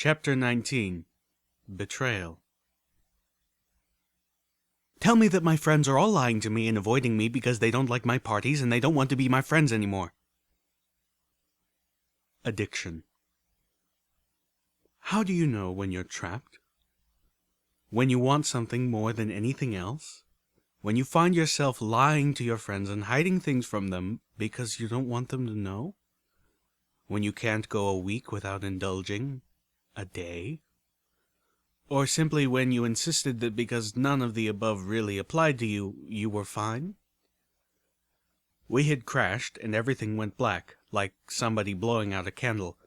Chapter 19. Betrayal. Tell me that my friends are all lying to me and avoiding me because they don't like my parties and they don't want to be my friends anymore. Addiction. How do you know when you're trapped? When you want something more than anything else? When you find yourself lying to your friends and hiding things from them because you don't want them to know? When you can't go a week without indulging? A day? Or simply when you insisted that because none of the above really applied to you, you were fine? We had crashed and everything went black, like somebody blowing out a candle.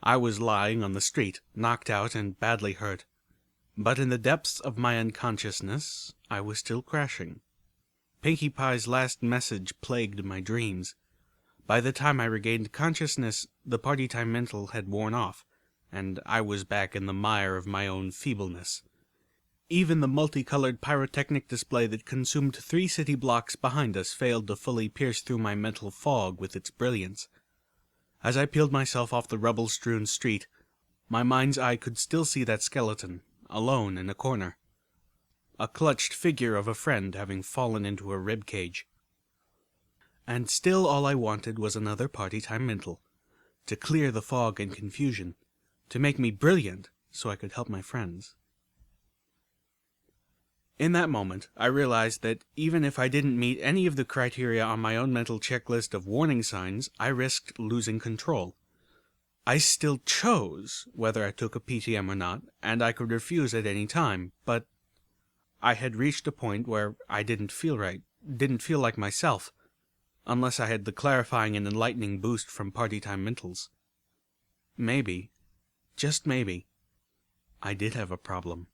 I was lying on the street, knocked out and badly hurt. But in the depths of my unconsciousness, I was still crashing. Pinkie Pie's last message plagued my dreams. By the time I regained consciousness, the party time mental had worn off, and I was back in the mire of my own feebleness. Even the multicolored pyrotechnic display that consumed 3 city blocks behind us failed to fully pierce through my mental fog with its brilliance. As I peeled myself off the rubble-strewn street, my mind's eye could still see that skeleton, alone in a corner. A clutched figure of a friend having fallen into a rib cage. And still all I wanted was another party time mental, to clear the fog and confusion, to make me brilliant so I could help my friends. In that moment, I realized that even if I didn't meet any of the criteria on my own mental checklist of warning signs, I risked losing control. I still chose whether I took a PTM or not, and I could refuse at any time, but I had reached a point where I didn't feel right, didn't feel like myself, unless I had the clarifying and enlightening boost from party time mentals. Maybe, just maybe, I did have a problem.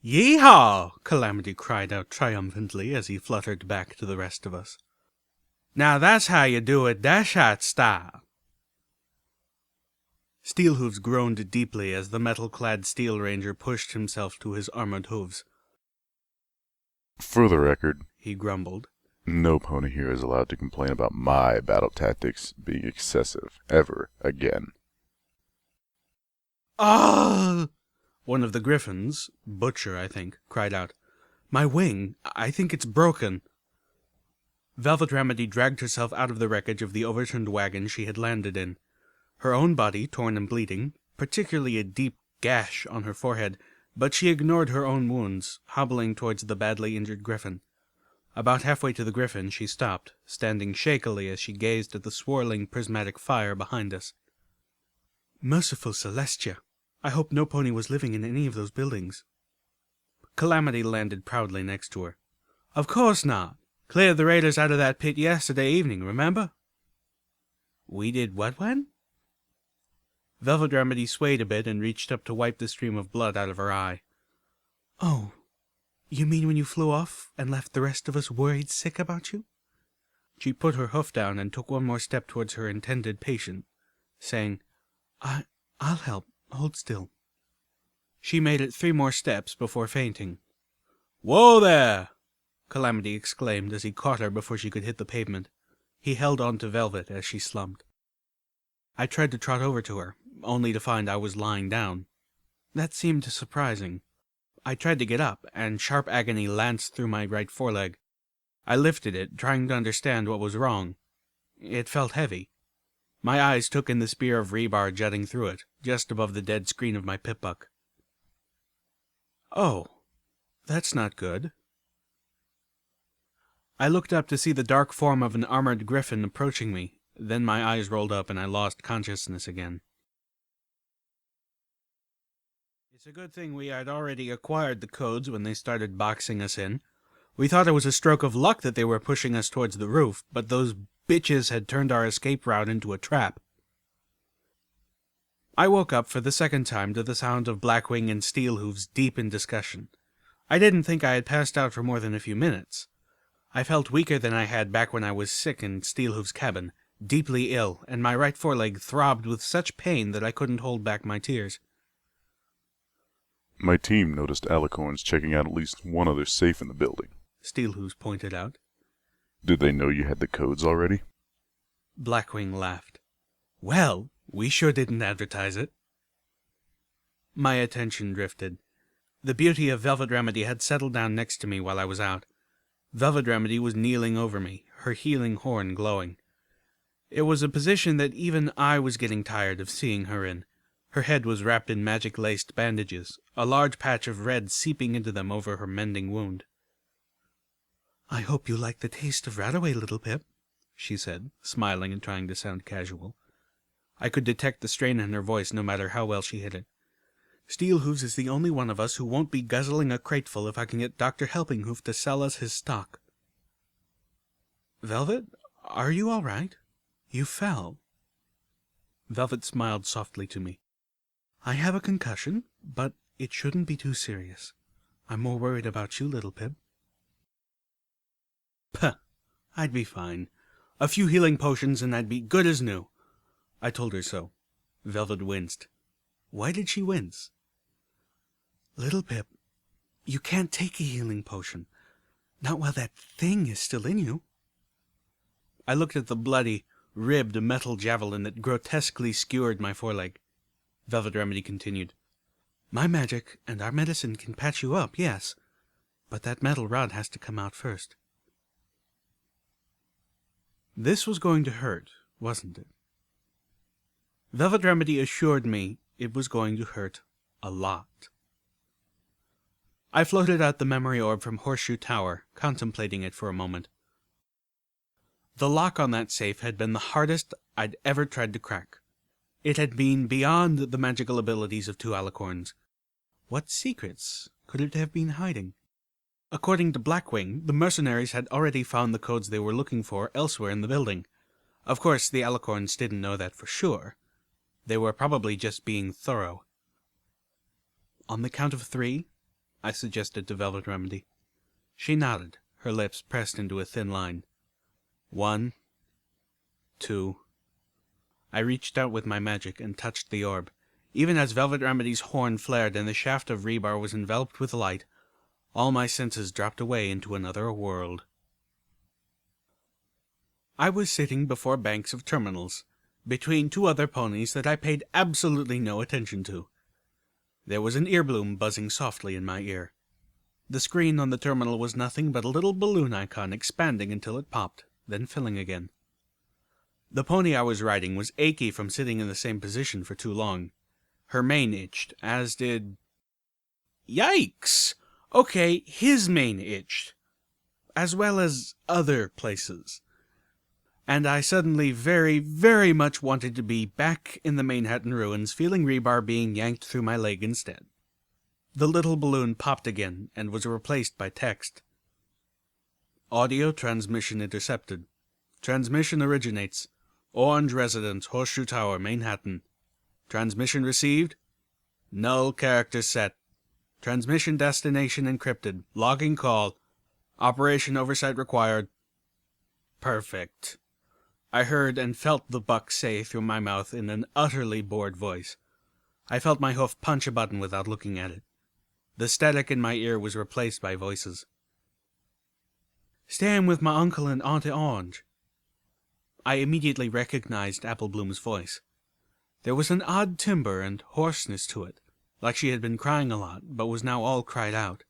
"Yee-haw!" Calamity cried out triumphantly as he fluttered back to the rest of us. "Now that's how you do it Dashite style." Steelhooves groaned deeply as the metal-clad Steel Ranger pushed himself to his armored hooves. For the record, he grumbled, no pony here is allowed to complain about my battle tactics being excessive, ever again. "Ah!" One of the griffins, Butcher I think, cried out. "My wing! I think it's broken!" Velvet Remedy dragged herself out of the wreckage of the overturned wagon she had landed in. Her own body torn and bleeding, particularly a deep gash on her forehead, but she ignored her own wounds, hobbling towards the badly injured griffin. About halfway to the griffin she stopped, standing shakily as she gazed at the swirling prismatic fire behind us. "Merciful Celestia! I hope no pony was living in any of those buildings." Calamity landed proudly next to her. "Of course not. Cleared the raiders out of that pit yesterday evening, remember?" "We did what when?" Velvet Remedy swayed a bit and reached up to wipe the stream of blood out of her eye. "Oh, you mean when you flew off and left the rest of us worried sick about you?" She put her hoof down and took one more step towards her intended patient, saying, I'll help. Hold still." She made it 3 more steps before fainting. "Whoa there!" Calamity exclaimed as he caught her before she could hit the pavement. He held on to Velvet as she slumped. I tried to trot over to her, only to find I was lying down. That seemed surprising. I tried to get up, and sharp agony lanced through my right foreleg. I lifted it, trying to understand what was wrong. It felt heavy. My eyes took in the spear of rebar jutting through it, just above the dead screen of my pip-buck. Oh, that's not good. I looked up to see the dark form of an armored griffin approaching me. Then my eyes rolled up and I lost consciousness again. It's a good thing we had already acquired the codes when they started boxing us in. We thought it was a stroke of luck that they were pushing us towards the roof, but those bitches had turned our escape route into a trap. I woke up for the second time to the sound of Blackwing and Steelhooves deep in discussion. I didn't think I had passed out for more than a few minutes. I felt weaker than I had back when I was sick in Steelhooves' cabin, deeply ill, and my right foreleg throbbed with such pain that I couldn't hold back my tears. My team noticed Alicorns checking out at least one other safe in the building, Steelhooves pointed out. Did they know you had the codes already? Blackwing laughed. Well, we sure didn't advertise it. My attention drifted. The beauty of Velvet Remedy had settled down next to me while I was out. Velvet Remedy was kneeling over me, her healing horn glowing. It was a position that even I was getting tired of seeing her in. Her head was wrapped in magic-laced bandages, a large patch of red seeping into them over her mending wound. "I hope you like the taste of Radaway, little Pip," she said, smiling and trying to sound casual. I could detect the strain in her voice no matter how well she hid it. "Steelhooves is the only one of us who won't be guzzling a crateful if I can get Dr. Helpinghoof to sell us his stock." "Velvet, are you all right? You fell." Velvet smiled softly to me. "I have a concussion, but it shouldn't be too serious. I'm more worried about you, little Pip." "Puh, I'd be fine. A few healing potions and I'd be good as new." I told her so. Velvet winced. Why did she wince? "Little Pip, you can't take a healing potion. Not while that thing is still in you." I looked at the bloody, ribbed metal javelin that grotesquely skewered my foreleg. Velvet Remedy continued. "My magic and our medicine can patch you up, yes, but that metal rod has to come out first." This was going to hurt, wasn't it? Velvet Remedy assured me it was going to hurt a lot. I floated out the memory orb from Horseshoe Tower, contemplating it for a moment. The lock on that safe had been the hardest I'd ever tried to crack. It had been beyond the magical abilities of two alicorns. What secrets could it have been hiding? According to Blackwing, the mercenaries had already found the codes they were looking for elsewhere in the building. Of course, the alicorns didn't know that for sure. They were probably just being thorough. "On the count of 3, I suggested to Velvet Remedy. She nodded, her lips pressed into a thin line. 1, 2. I reached out with my magic and touched the orb. Even as Velvet Remedy's horn flared and the shaft of rebar was enveloped with light, all my senses dropped away into another world. I was sitting before banks of terminals, between two other ponies that I paid absolutely no attention to. There was an earbloom buzzing softly in my ear. The screen on the terminal was nothing but a little balloon icon expanding until it popped, then filling again. The pony I was riding was achy from sitting in the same position for too long. Her mane itched, as did... Yikes! Okay, his mane itched, as well as other places. And I suddenly very, very much wanted to be back in the Manhattan ruins, feeling rebar being yanked through my leg instead. The little balloon popped again and was replaced by text. Audio transmission intercepted. Transmission originates. Orange Residence, Horseshoe Tower, Manhattan. Transmission received. Null character set. Transmission destination encrypted. Logging call. Operation oversight required. Perfect. I heard and felt the buck say through my mouth in an utterly bored voice. I felt my hoof punch a button without looking at it. The static in my ear was replaced by voices. "Staying with my uncle and Auntie Orange." I immediately recognized Applebloom's voice. There was an odd timbre and hoarseness to it, like she had been crying a lot, but was now all cried out.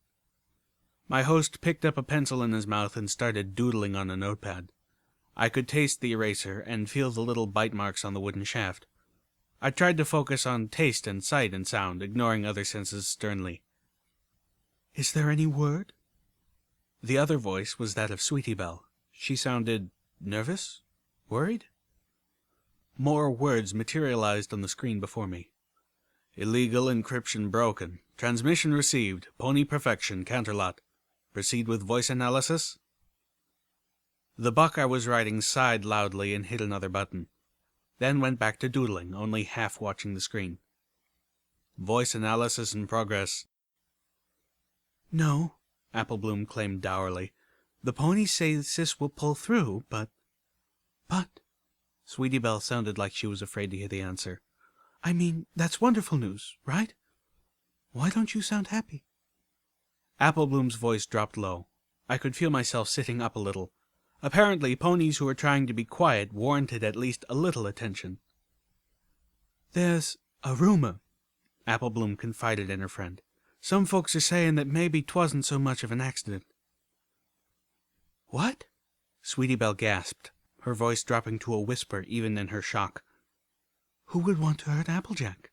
My host picked up a pencil in his mouth and started doodling on a notepad. I could taste the eraser and feel the little bite marks on the wooden shaft. I tried to focus on taste and sight and sound, ignoring other senses sternly. "Is there any word?" The other voice was that of Sweetie Belle. She sounded nervous? Worried? More words materialized on the screen before me. Illegal encryption broken. Transmission received. Pony perfection. Counterlot. Proceed with voice analysis? The buck I was riding sighed loudly and hit another button, then went back to doodling, only half watching the screen. Voice analysis in progress. "No," Applebloom claimed dourly. "The ponies say Sis will pull through, but... Sweetie Belle sounded like she was afraid to hear the answer. "I mean, that's wonderful news, right? Why don't you sound happy?" Applebloom's voice dropped low. I could feel myself sitting up a little. Apparently, ponies who were trying to be quiet warranted at least a little attention. "There's a rumor," Apple Bloom confided in her friend. "Some folks are saying that maybe 'twasn't so much of an accident." "What?" Sweetie Belle gasped, her voice dropping to a whisper even in her shock. "Who would want to hurt Applejack?"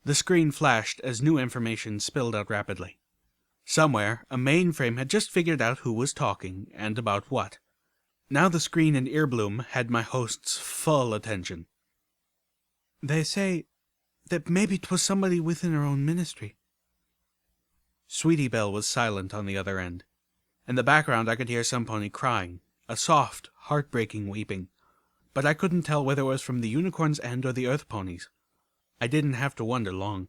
The screen flashed as new information spilled out rapidly. Somewhere, a mainframe had just figured out who was talking, and about what. Now the screen and Earbloom had my host's full attention. "They say that maybe 'twas somebody within her own ministry." Sweetie Belle was silent on the other end. In the background I could hear some pony crying, a soft, heartbreaking weeping, but I couldn't tell whether it was from the unicorn's end or the earth ponies. I didn't have to wonder long.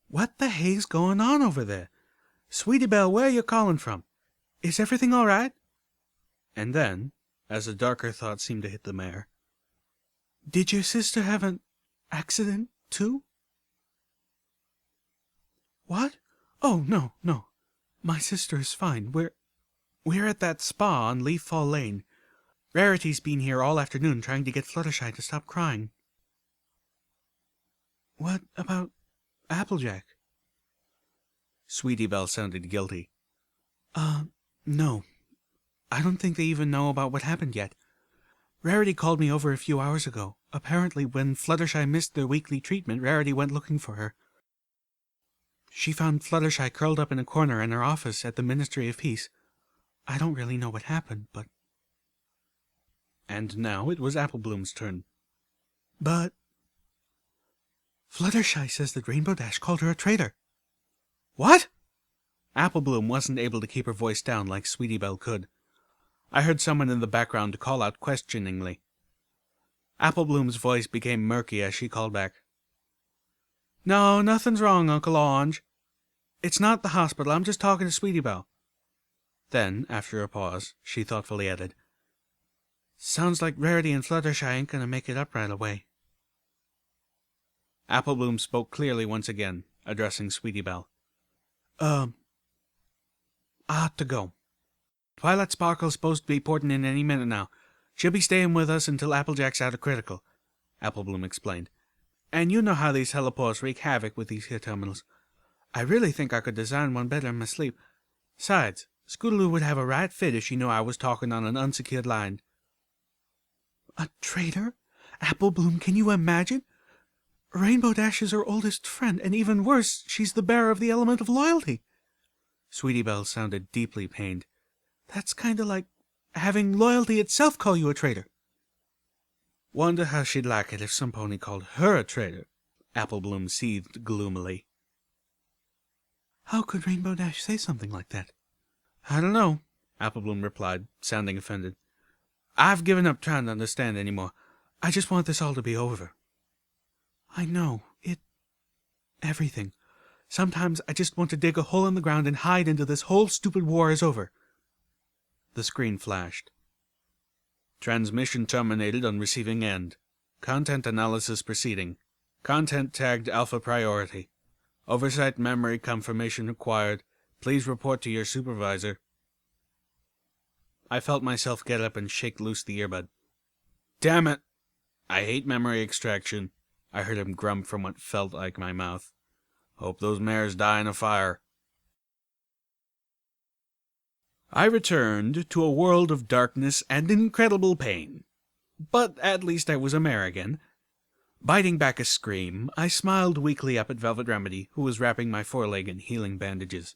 "What the hay's going on over there? Sweetie Belle, where are you calling from? Is everything all right?" And then, as a darker thought seemed to hit the mare, "Did your sister have an accident, too?" "What? Oh, no. My sister is fine. We're at that spa on Leaf Fall Lane. Rarity's been here all afternoon trying to get Fluttershy to stop crying." "What about Applejack?" Sweetie Belle sounded guilty. No. I don't think they even know about what happened yet. Rarity called me over a few hours ago. Apparently, when Fluttershy missed their weekly treatment, Rarity went looking for her. She found Fluttershy curled up in a corner in her office at the Ministry of Peace. I don't really know what happened, but... And now it was Apple Bloom's turn. "But... Fluttershy says that Rainbow Dash called her a traitor." "What?" Apple Bloom wasn't able to keep her voice down like Sweetie Belle could. I heard someone in the background call out questioningly. Apple Bloom's voice became murky as she called back. "No, nothing's wrong, Uncle Orange. It's not the hospital. I'm just talking to Sweetie Belle." Then, after a pause, she thoughtfully added, "Sounds like Rarity and Fluttershy ain't gonna make it up right away." Apple Bloom spoke clearly once again, addressing Sweetie Belle. I ought to go. Twilight Sparkle's supposed to be porting in any minute now. She'll be staying with us until Applejack's out of critical," Apple Bloom explained. "And you know how these helipores wreak havoc with these here terminals. I really think I could design one better in my sleep. Besides, Scootaloo would have a right fit if she knew I was talking on an unsecured line." "A traitor? Apple Bloom, can you imagine? Rainbow Dash is her oldest friend, and even worse, she's the bearer of the element of loyalty." Sweetie Belle sounded deeply pained. "That's kind of like having loyalty itself call you a traitor." "Wonder how she'd like it if some pony called her a traitor," Apple Bloom seethed gloomily. "How could Rainbow Dash say something like that?" "I don't know," Apple Bloom replied, sounding offended. "I've given up trying to understand any more. I just want this all to be over." "I know. Everything. Sometimes I just want to dig a hole in the ground and hide until this whole stupid war is over." The screen flashed. "Transmission terminated on receiving end. Content analysis proceeding. Content tagged alpha priority. Oversight memory confirmation required. Please report to your supervisor." I felt myself get up and shake loose the earbud. "Damn it! I hate memory extraction," I heard him grunt from what felt like my mouth. "Hope those mares die in a fire." I returned to a world of darkness and incredible pain. But at least I was a mare again. Biting back a scream, I smiled weakly up at Velvet Remedy, who was wrapping my foreleg in healing bandages.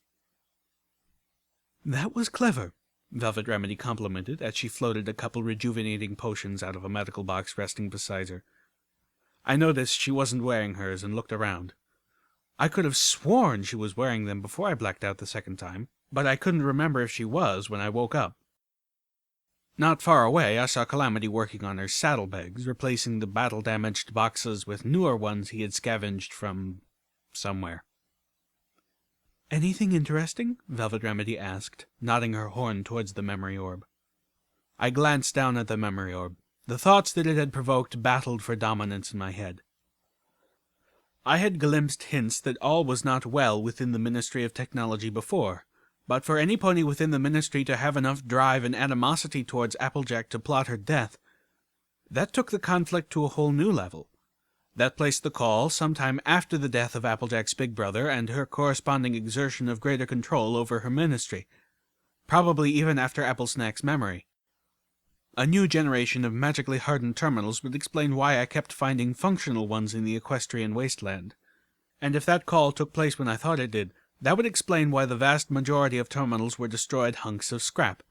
"That was clever," Velvet Remedy complimented as she floated a couple rejuvenating potions out of a medical box resting beside her. I noticed she wasn't wearing hers and looked around. I could have sworn she was wearing them before I blacked out the second time, but I couldn't remember if she was when I woke up. Not far away, I saw Calamity working on her saddlebags, replacing the battle-damaged boxes with newer ones he had scavenged from somewhere. "Anything interesting?" Velvet Remedy asked, nodding her horn towards the memory orb. I glanced down at the memory orb. The thoughts that it had provoked battled for dominance in my head. I had glimpsed hints that all was not well within the Ministry of Technology before, But for any pony within the Ministry to have enough drive and animosity towards Applejack to plot her death, that took the conflict to a whole new level. That placed the call sometime after the death of Applejack's big brother and her corresponding exertion of greater control over her ministry, probably even after Applesnack's memory. A new generation of magically hardened terminals would explain why I kept finding functional ones in the equestrian wasteland. And if that call took place when I thought it did, that would explain why the vast majority of terminals were destroyed hunks of scrap.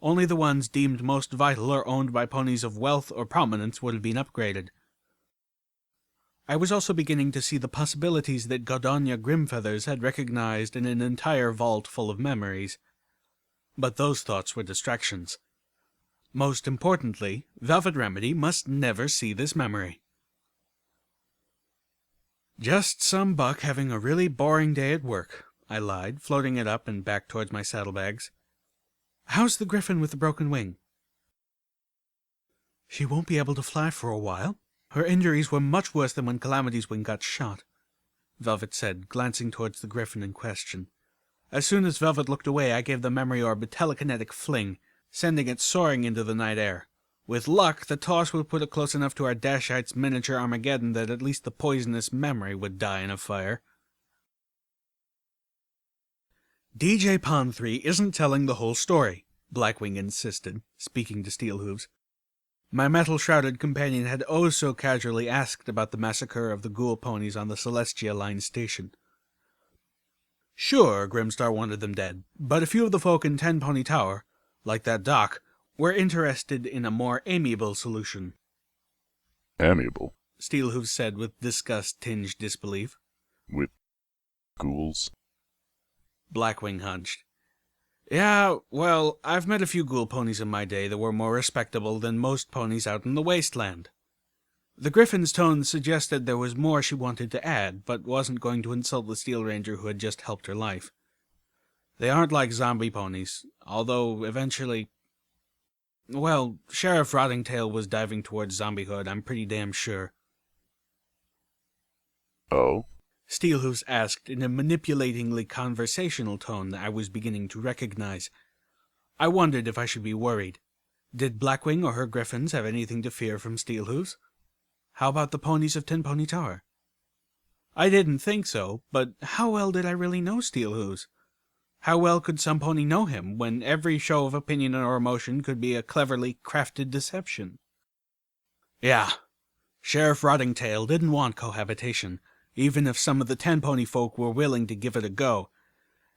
Only the ones deemed most vital or owned by ponies of wealth or prominence would have been upgraded. I was also beginning to see the possibilities that Gaudonia Grimfeathers had recognized in an entire vault full of memories. But those thoughts were distractions. Most importantly, Velvet Remedy must never see this memory. "Just some buck having a really boring day at work," I lied, floating it up and back towards my saddlebags. "How's the griffin with the broken wing?" "She won't be able to fly for a while. Her injuries were much worse than when Calamity's wing got shot," Velvet said, glancing towards the griffin in question. As soon as Velvet looked away, I gave the memory orb a telekinetic fling, sending it soaring into the night air. With luck, the toss would put it close enough to our Dashite's miniature Armageddon that at least the poisonous memory would die in a fire. "DJ Pond 3 isn't telling the whole story," Blackwing insisted, speaking to Steelhooves. My metal-shrouded companion had oh so casually asked about the massacre of the ghoul ponies on the Celestia Line station. Sure, Grimstar wanted them dead, but a few of the folk in Ten Pony Tower, like that doc, were interested in a more amiable solution. Amiable? Steelhooves said with disgust-tinged disbelief. With ghouls? Blackwing hunched. "Yeah, well, I've met a few ghoul ponies in my day that were more respectable than most ponies out in the wasteland." The Griffin's tone suggested there was more she wanted to add, but wasn't going to insult the Steel Ranger who had just helped her life. "They aren't like zombie ponies, although eventually... Well, Sheriff Rottingtail was diving towards zombiehood, I'm pretty damn sure." Oh? Steelhooves asked in a manipulatingly conversational tone that I was beginning to recognize. I wondered if I should be worried. Did Blackwing or her griffins have anything to fear from Steelhooves? How about the ponies of Ten Pony Tower? I didn't think so, but how well did I really know Steelhooves? How well could some pony know him, when every show of opinion or emotion could be a cleverly crafted deception? Yeah, Sheriff Rottingtail didn't want cohabitation, even if some of the Ten Pony folk were willing to give it a go.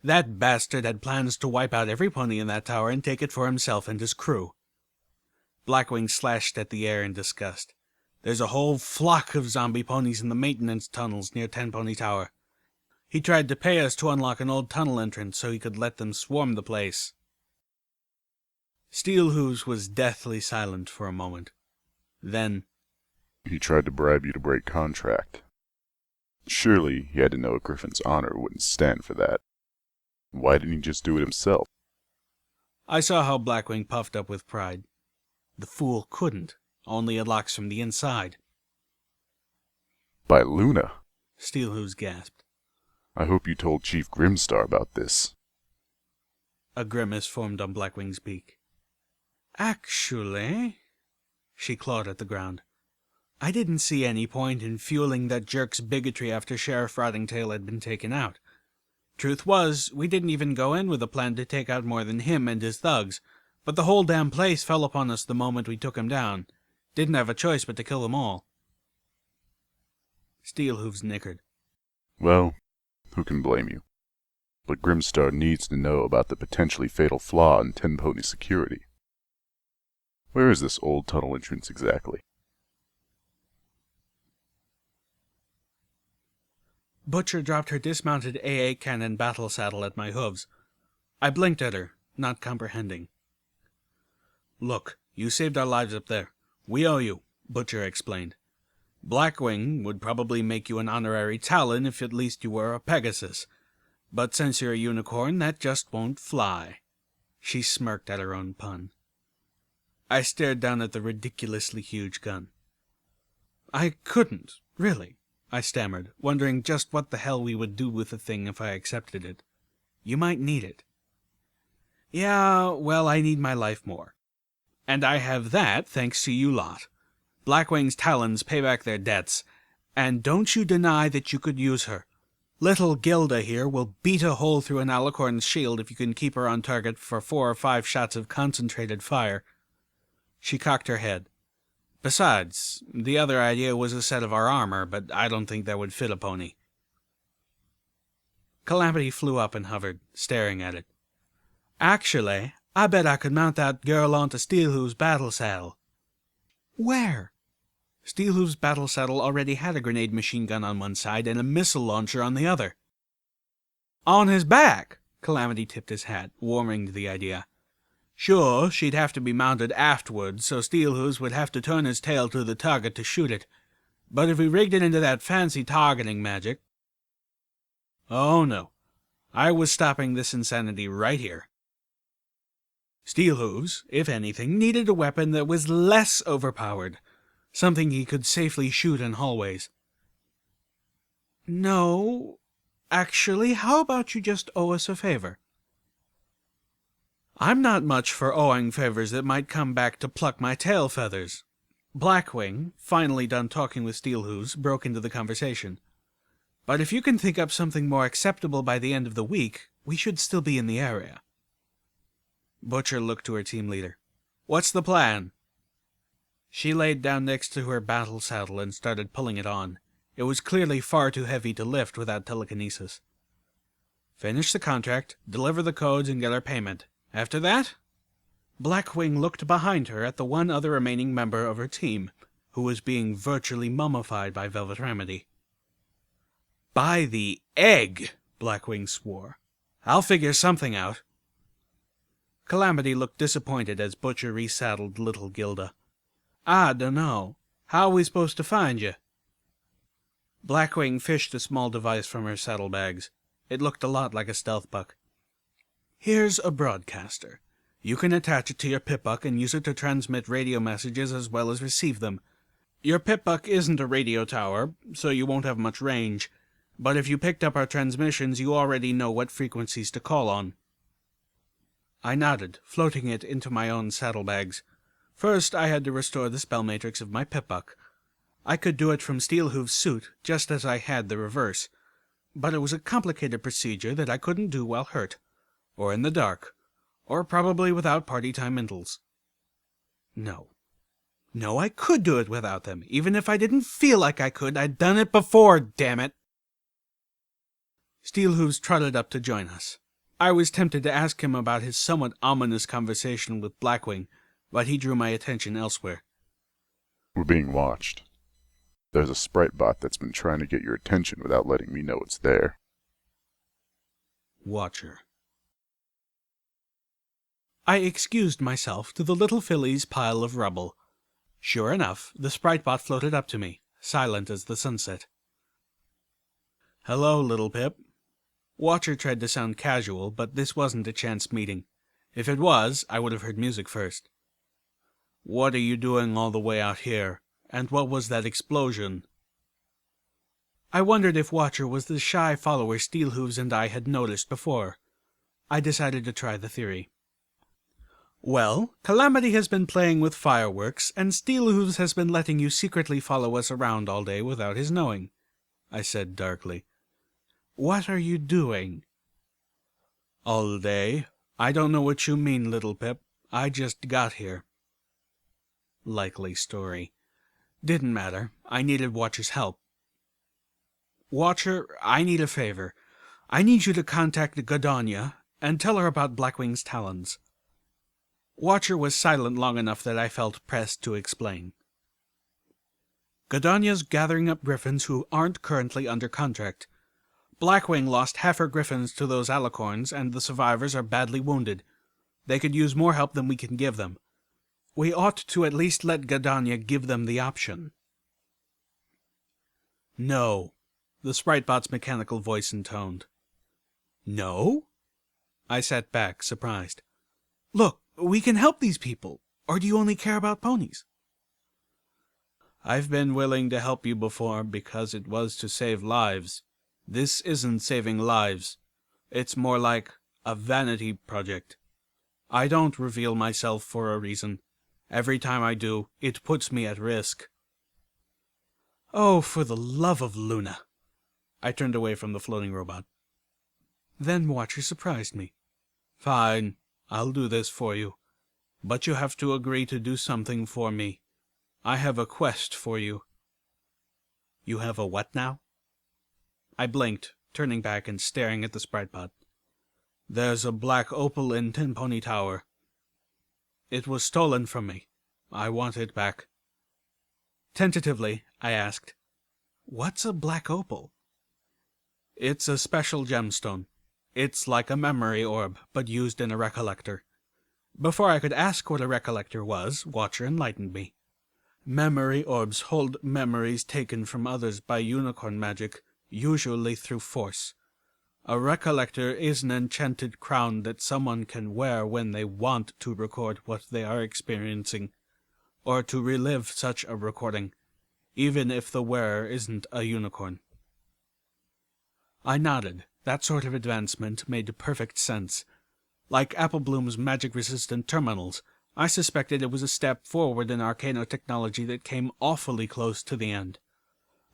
That bastard had plans to wipe out every pony in that tower and take it for himself and his crew. Blackwing slashed at the air in disgust. "There's a whole flock of zombie ponies in the maintenance tunnels near Ten Pony Tower. He tried to pay us to unlock an old tunnel entrance so he could let them swarm the place." Steelhooves was deathly silent for a moment. Then, "He tried to bribe you to break contract. Surely he had to know a griffin's honor wouldn't stand for that. Why didn't he just do it himself?" I saw how Blackwing puffed up with pride. The fool couldn't. Only it locks from the inside. "By Luna!" Steelhooves gasped. "I hope you told Chief Grimstar about this." A grimace formed on Blackwing's beak. "Actually," she clawed at the ground, "I didn't see any point in fueling that jerk's bigotry after Sheriff Rottingtail had been taken out. Truth was, we didn't even go in with a plan to take out more than him and his thugs, but the whole damn place fell upon us the moment we took him down. Didn't have a choice but to kill them all." Steelhooves nickered. "Well, who can blame you? But Grimstar needs to know about the potentially fatal flaw in Ten Pony security. Where is this old tunnel entrance exactly?" Butcher dropped her dismounted AA cannon battle saddle at my hooves. I blinked at her, not comprehending. "Look, you saved our lives up there. We owe you," Butcher explained. "Blackwing would probably make you an honorary Talon if at least you were a Pegasus. But since you're a unicorn, that just won't fly." She smirked at her own pun. I stared down at the ridiculously huge gun. "I couldn't, really," I stammered, wondering just what the hell we would do with the thing if I accepted it. "You might need it." Yeah, well, I need my life more. And I have that thanks to you lot. Blackwing's talons pay back their debts, and don't you deny that you could use her. Little Gilda here will beat a hole through an alicorn's shield if you can keep her on target for 4 or 5 shots of concentrated fire. She cocked her head. Besides, the other idea was a set of our armor, but I don't think that would fit a pony. Calamity flew up and hovered, staring at it. Actually, I bet I could mount that girl onto Steelhooves' battle saddle. Where? Steelhooves' battle saddle already had a grenade machine gun on one side and a missile launcher on the other. On his back! Calamity tipped his hat, warming to the idea. Sure, she'd have to be mounted afterwards, so Steelhooves would have to turn his tail to the target to shoot it. But if we rigged it into that fancy targeting magic... Oh no, I was stopping this insanity right here. Steelhooves, if anything, needed a weapon that was less overpowered, something he could safely shoot in hallways. No, actually, how about you just owe us a favor? I'm not much for owing favors that might come back to pluck my tail feathers. Blackwing, finally done talking with Steelhooves, broke into the conversation. But if you can think up something more acceptable by the end of the week, we should still be in the area. Butcher looked to her team leader. What's the plan? She laid down next to her battle saddle and started pulling it on. It was clearly far too heavy to lift without telekinesis. Finish the contract, deliver the codes, and get our payment. After that? Blackwing looked behind her at the one other remaining member of her team, who was being virtually mummified by Velvet Remedy. By the egg, Blackwing swore. I'll figure something out. Calamity looked disappointed as Butcher resaddled little Gilda. I dunno. How are we supposed to find you? Blackwing fished a small device from her saddlebags. It looked a lot like a stealth buck. Here's a broadcaster. You can attach it to your pip-buck and use it to transmit radio messages as well as receive them. Your pip-buck isn't a radio tower, so you won't have much range, but if you picked up our transmissions, you already know what frequencies to call on. I nodded, floating it into my own saddlebags. First, I had to restore the spell matrix of my pip-buck. I could do it from Steelhooves' suit, just as I had the reverse, but it was a complicated procedure that I couldn't do while hurt, or in the dark, or probably without party time intervals. No, I could do it without them, even if I didn't feel like I could. I'd done it before, damn it! Steelhooves trotted up to join us. I was tempted to ask him about his somewhat ominous conversation with Blackwing, but he drew my attention elsewhere. We're being watched. There's a sprite bot that's been trying to get your attention without letting me know it's there. Watcher. I excused myself to the little filly's pile of rubble. Sure enough, the sprite bot floated up to me, silent as the sunset. Hello, little Pip. Watcher tried to sound casual, but this wasn't a chance meeting. If it was, I would have heard music first. What are you doing all the way out here? And what was that explosion? I wondered if Watcher was the shy follower Steelhooves and I had noticed before. I decided to try the theory. Well, Calamity has been playing with fireworks, and Steelhooves has been letting you secretly follow us around all day without his knowing, I said darkly. What are you doing? All day? I don't know what you mean, little Pip. I just got here. Likely story. Didn't matter. I needed Watcher's help. Watcher, I need a favor. I need you to contact Gadonia and tell her about Blackwing's talons. Watcher was silent long enough that I felt pressed to explain. Gadonia's gathering up griffins who aren't currently under contract. Blackwing lost half her griffins to those alicorns, and the survivors are badly wounded. They could use more help than we can give them. We ought to at least let Gadonia give them the option. No, the Spritebot's mechanical voice intoned. No? I sat back, surprised. Look, we can help these people. Or do you only care about ponies? I've been willing to help you before because it was to save lives. This isn't saving lives. It's more like a vanity project. I don't reveal myself for a reason. Every time I do, it puts me at risk. Oh, for the love of Luna! I turned away from the floating robot. Then Watcher surprised me. Fine, I'll do this for you. But you have to agree to do something for me. I have a quest for you. You have a what now? I blinked, turning back and staring at the Spritebot. There's a black opal in Tin Pony Tower. It was stolen from me. I want it back. Tentatively, I asked, What's a black opal? It's a special gemstone. It's like a memory orb, but used in a recollector. Before I could ask what a recollector was, Watcher enlightened me. Memory orbs hold memories taken from others by unicorn magic, usually through force. A recollector is an enchanted crown that someone can wear when they want to record what they are experiencing, or to relive such a recording, even if the wearer isn't a unicorn. I nodded. That sort of advancement made perfect sense. Like Applebloom's magic-resistant terminals, I suspected it was a step forward in Arcano technology that came awfully close to the end.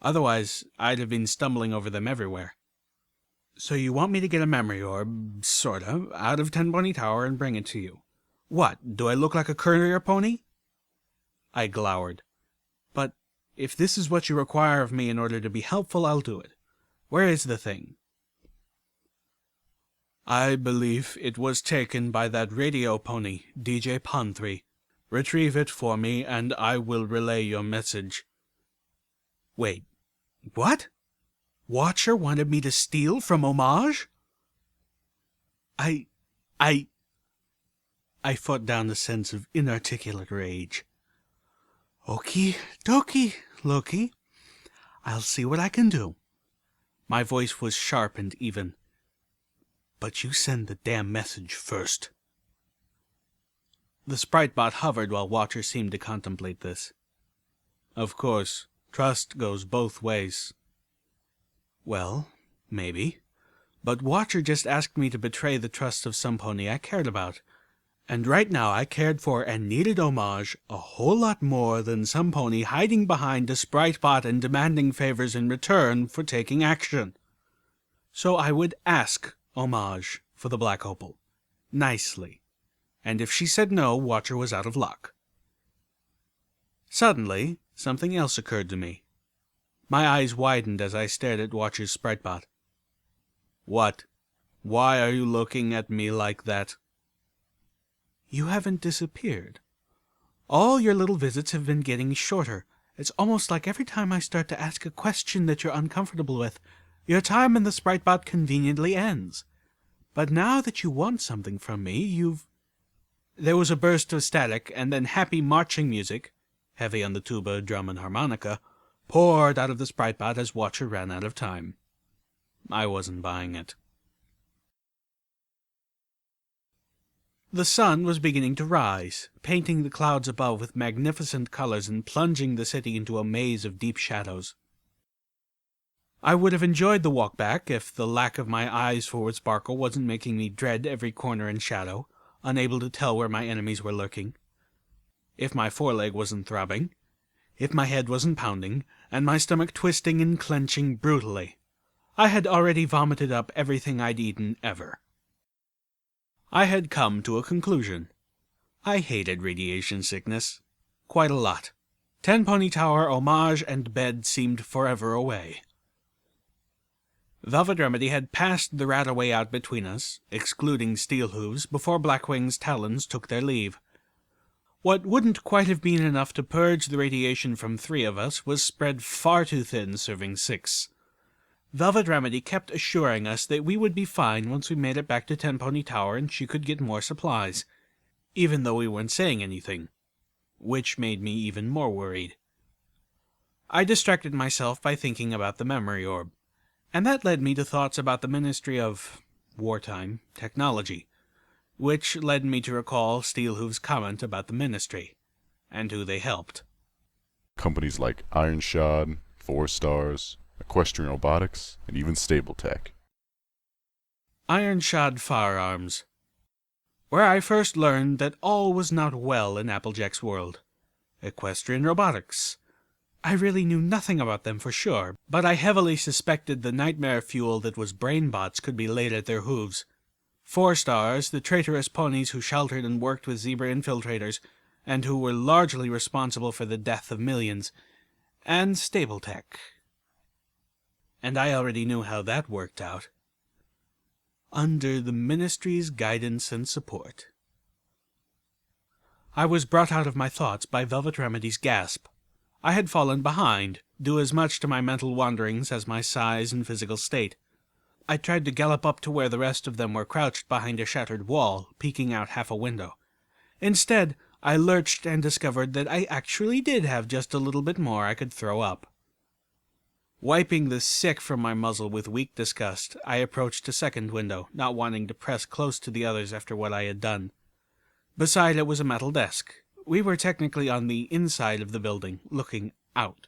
Otherwise, I'd have been stumbling over them everywhere. So you want me to get a memory orb, sorta, out of Tin Pony Tower and bring it to you. What, do I look like a courier pony? I glowered. But if this is what you require of me in order to be helpful, I'll do it. Where is the thing? I believe it was taken by that radio pony, DJ Pon-3. Retrieve it for me, and I will relay your message. Wait, what? Watcher wanted me to steal from Homage? I fought down a sense of inarticulate rage. Okie dokie, Loki. I'll see what I can do. My voice was sharp and even. But you send the damn message first. The Spritebot hovered while Watcher seemed to contemplate this. Of course, trust goes both ways. Well, maybe. But Watcher just asked me to betray the trust of some pony I cared about. And right now I cared for and needed Homage a whole lot more than some pony hiding behind a Spritebot and demanding favors in return for taking action. So I would ask Homage for the black opal. Nicely. And if she said no, Watcher was out of luck. Suddenly, something else occurred to me. My eyes widened as I stared at Watcher's Spritebot. What? Why are you looking at me like that? You haven't disappeared. All your little visits have been getting shorter. It's almost like every time I start to ask a question that you're uncomfortable with, your time in the Spritebot conveniently ends. But now that you want something from me, you've... There was a burst of static, and then happy marching music, heavy on the tuba, drum, and harmonica, poured out of the Spritebot as Watcher ran out of time. I wasn't buying it. The sun was beginning to rise, painting the clouds above with magnificent colors and plunging the city into a maze of deep shadows. I would have enjoyed the walk back if the lack of my eyes forward sparkle wasn't making me dread every corner and shadow, unable to tell where my enemies were lurking. If my foreleg wasn't throbbing, if my head wasn't pounding, and my stomach twisting and clenching brutally. I had already vomited up everything I'd eaten ever. I had come to a conclusion. I hated radiation sickness. Quite a lot. Tin Pony Tower, Homage, and bed seemed forever away. Velvet Remedy had passed the rat-away out between us, excluding Steelhooves, before Blackwing's talons took their leave. What wouldn't quite have been enough to purge the radiation from 3 of us was spread far too thin, serving 6. Velvet Remedy kept assuring us that we would be fine once we made it back to Tin Pony Tower and she could get more supplies, even though we weren't saying anything, which made me even more worried. I distracted myself by thinking about the memory orb, and that led me to thoughts about the Ministry of Wartime Technology, which led me to recall Steelhoove's comment about the Ministry, and who they helped. Companies like Ironshod, 4 Stars, Equestrian Robotics, and even Stable Tech. Ironshod Firearms. where I first learned that all was not well in Applejack's world. Equestrian robotics. I really knew nothing about them for sure, but I heavily suspected the nightmare fuel that was brainbots could be laid at their hooves. 4 Stars, the traitorous ponies who sheltered and worked with zebra infiltrators, and who were largely responsible for the death of millions, and Stapletech. And I already knew how that worked out. Under the Ministry's guidance and support. I was brought out of my thoughts by Velvet Remedy's gasp. I had fallen behind, due as much to my mental wanderings as my size and physical state. I tried to gallop up to where the rest of them were crouched behind a shattered wall, peeking out half a window. Instead, I lurched and discovered that I actually did have just a little bit more I could throw up. Wiping the sick from my muzzle with weak disgust, I approached a second window, not wanting to press close to the others after what I had done. Beside it was a metal desk. We were technically on the inside of the building, looking out.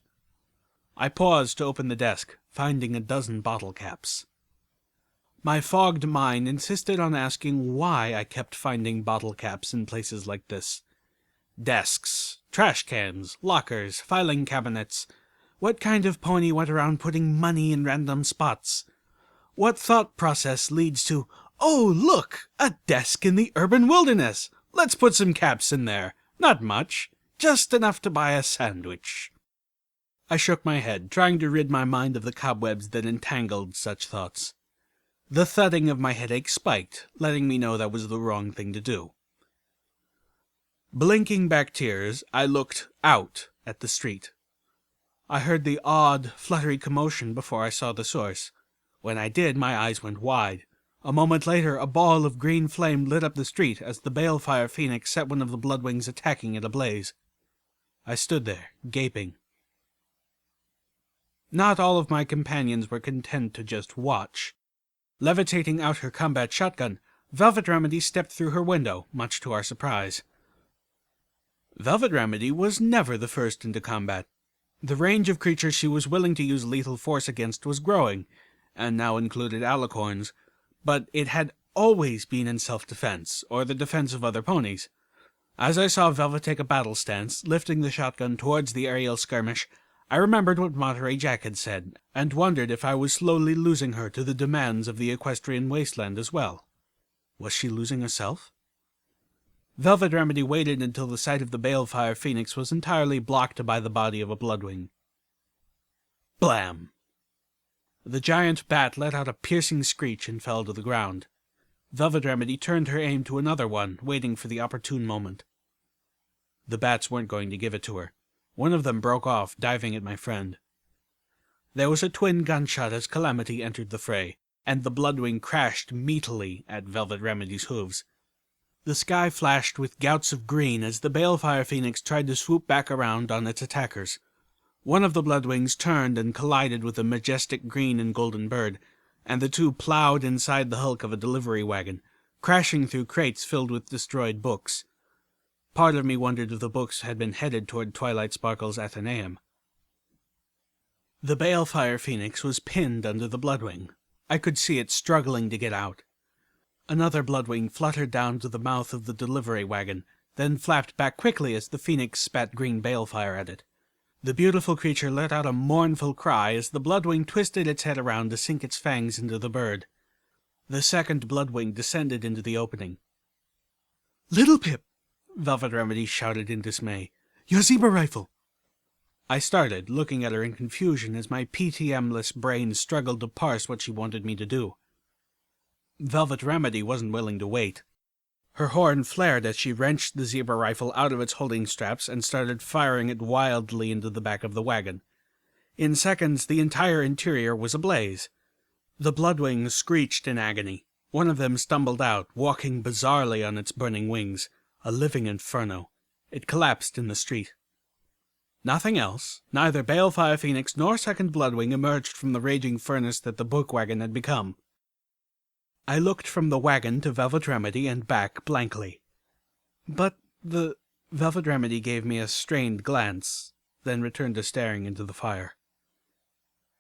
I paused to open the desk, finding a dozen bottle caps. My fogged mind insisted on asking why I kept finding bottle caps in places like this. Desks, trash cans, lockers, filing cabinets. What kind of pony went around putting money in random spots? What thought process leads to, "Oh, look, a desk in the urban wilderness. Let's put some caps in there. Not much, just enough to buy a sandwich." I shook my head, trying to rid my mind of the cobwebs that entangled such thoughts. The thudding of my headache spiked, letting me know that was the wrong thing to do. Blinking back tears, I looked out at the street. I heard the odd, fluttery commotion before I saw the source. When I did, my eyes went wide. A moment later, a ball of green flame lit up the street as the balefire phoenix set one of the bloodwings attacking it ablaze. I stood there, gaping. Not all of my companions were content to just watch. Levitating out her combat shotgun, Velvet Remedy stepped through her window, much to our surprise. Velvet Remedy was never the first into combat. The range of creatures she was willing to use lethal force against was growing, and now included alicorns, but it had always been in self-defense, or the defense of other ponies. As I saw Velvet take a battle stance, lifting the shotgun towards the aerial skirmish, I remembered what Monterey Jack had said, and wondered if I was slowly losing her to the demands of the equestrian wasteland as well. Was she losing herself? Velvet Remedy waited until the sight of the balefire phoenix was entirely blocked by the body of a bloodwing. Blam! The giant bat let out a piercing screech and fell to the ground. Velvet Remedy turned her aim to another one, waiting for the opportune moment. The bats weren't going to give it to her. One of them broke off, diving at my friend. There was a twin gunshot as Calamity entered the fray, and the bloodwing crashed meatily at Velvet Remedy's hooves. The sky flashed with gouts of green as the balefire phoenix tried to swoop back around on its attackers. One of the bloodwings turned and collided with a majestic green and golden bird, and the two plowed inside the hulk of a delivery wagon, crashing through crates filled with destroyed books. Part of me wondered if the books had been headed toward Twilight Sparkle's Athenaeum. The balefire phoenix was pinned under the bloodwing. I could see it struggling to get out. Another bloodwing fluttered down to the mouth of the delivery wagon, then flapped back quickly as the phoenix spat green balefire at it. The beautiful creature let out a mournful cry as the bloodwing twisted its head around to sink its fangs into the bird. The second bloodwing descended into the opening. "Little Pip!" Velvet Remedy shouted in dismay. "Your zebra rifle!" I started, looking at her in confusion as my PTM-less brain struggled to parse what she wanted me to do. Velvet Remedy wasn't willing to wait. Her horn flared as she wrenched the zebra rifle out of its holding straps and started firing it wildly into the back of the wagon. In seconds, the entire interior was ablaze. The bloodwings screeched in agony. One of them stumbled out, walking bizarrely on its burning wings, a living inferno. It collapsed in the street. Nothing else, neither balefire phoenix nor second bloodwing, emerged from the raging furnace that the book wagon had become. I looked from the wagon to Velvet Remedy and back blankly. But the Velvet Remedy gave me a strained glance, then returned to staring into the fire.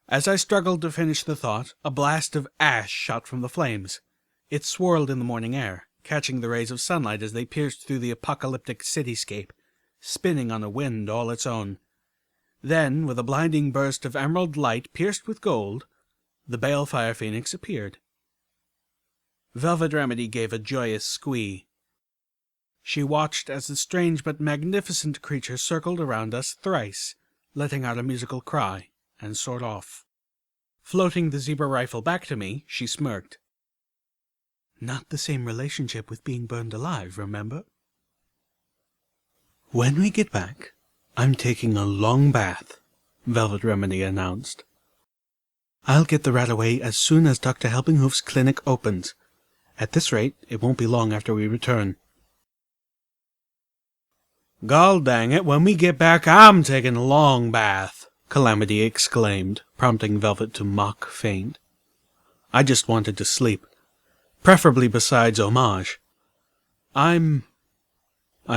As I struggled to finish the thought, a blast of ash shot from the flames. It swirled in the morning air, catching the rays of sunlight as they pierced through the apocalyptic cityscape, spinning on a wind all its own. Then, with a blinding burst of emerald light pierced with gold, the balefire phoenix appeared. Velvet Remedy gave a joyous squee. She watched as the strange but magnificent creature circled around us thrice, letting out a musical cry, and soared off. Floating the zebra rifle back to me, she smirked. Not the same relationship with being burned alive, remember? When we get back, I'm taking a long bath, Velvet Remedy announced. I'll get the rat away as soon as Dr. Helpinghoof's clinic opens. At this rate, it won't be long after we return. Gol dang it, when we get back, I'm taking a long bath, Calamity exclaimed, prompting Velvet to mock faint. I just wanted to sleep, preferably besides Homage. I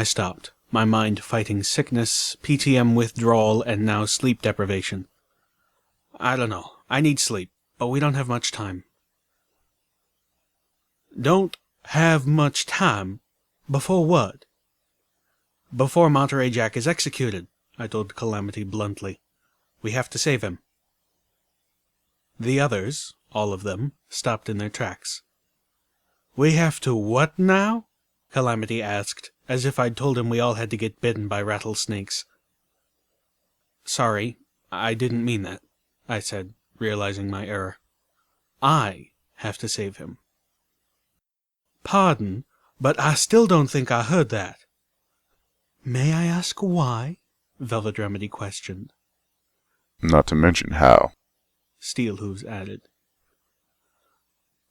stopped, my mind fighting sickness, PTM withdrawal, and now sleep deprivation. I don't know, I need sleep, but we don't have much time. Don't have much time? Before what? Before Monterey Jack is executed, I told Calamity bluntly. We have to save him. The others, all of them, stopped in their tracks. We have to what now? Calamity asked, as if I'd told him we all had to get bitten by rattlesnakes. Sorry, I didn't mean that, I said, realizing my error. I have to save him. Pardon, but I still don't think I heard that. May I ask why? Velvet Remedy questioned. Not to mention how, Steelhooves added.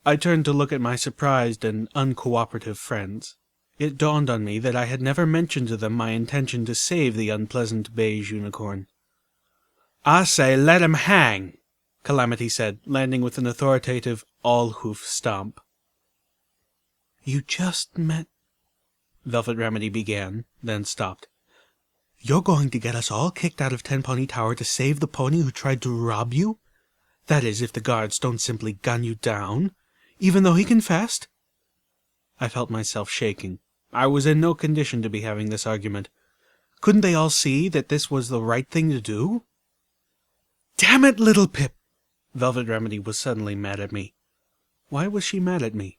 I turned to look at my surprised and uncooperative friends. It dawned on me that I had never mentioned to them my intention to save the unpleasant beige unicorn. I say let him hang, Calamity said, landing with an authoritative all-hoof stomp. You just meant... Velvet Remedy began, then stopped. You're going to get us all kicked out of Ten Pony Tower to save the pony who tried to rob you? That is, if the guards don't simply gun you down, even though he confessed? I felt myself shaking. I was in no condition to be having this argument. Couldn't they all see that this was the right thing to do? Damn it, Little Pip! Velvet Remedy was suddenly mad at me. Why was she mad at me?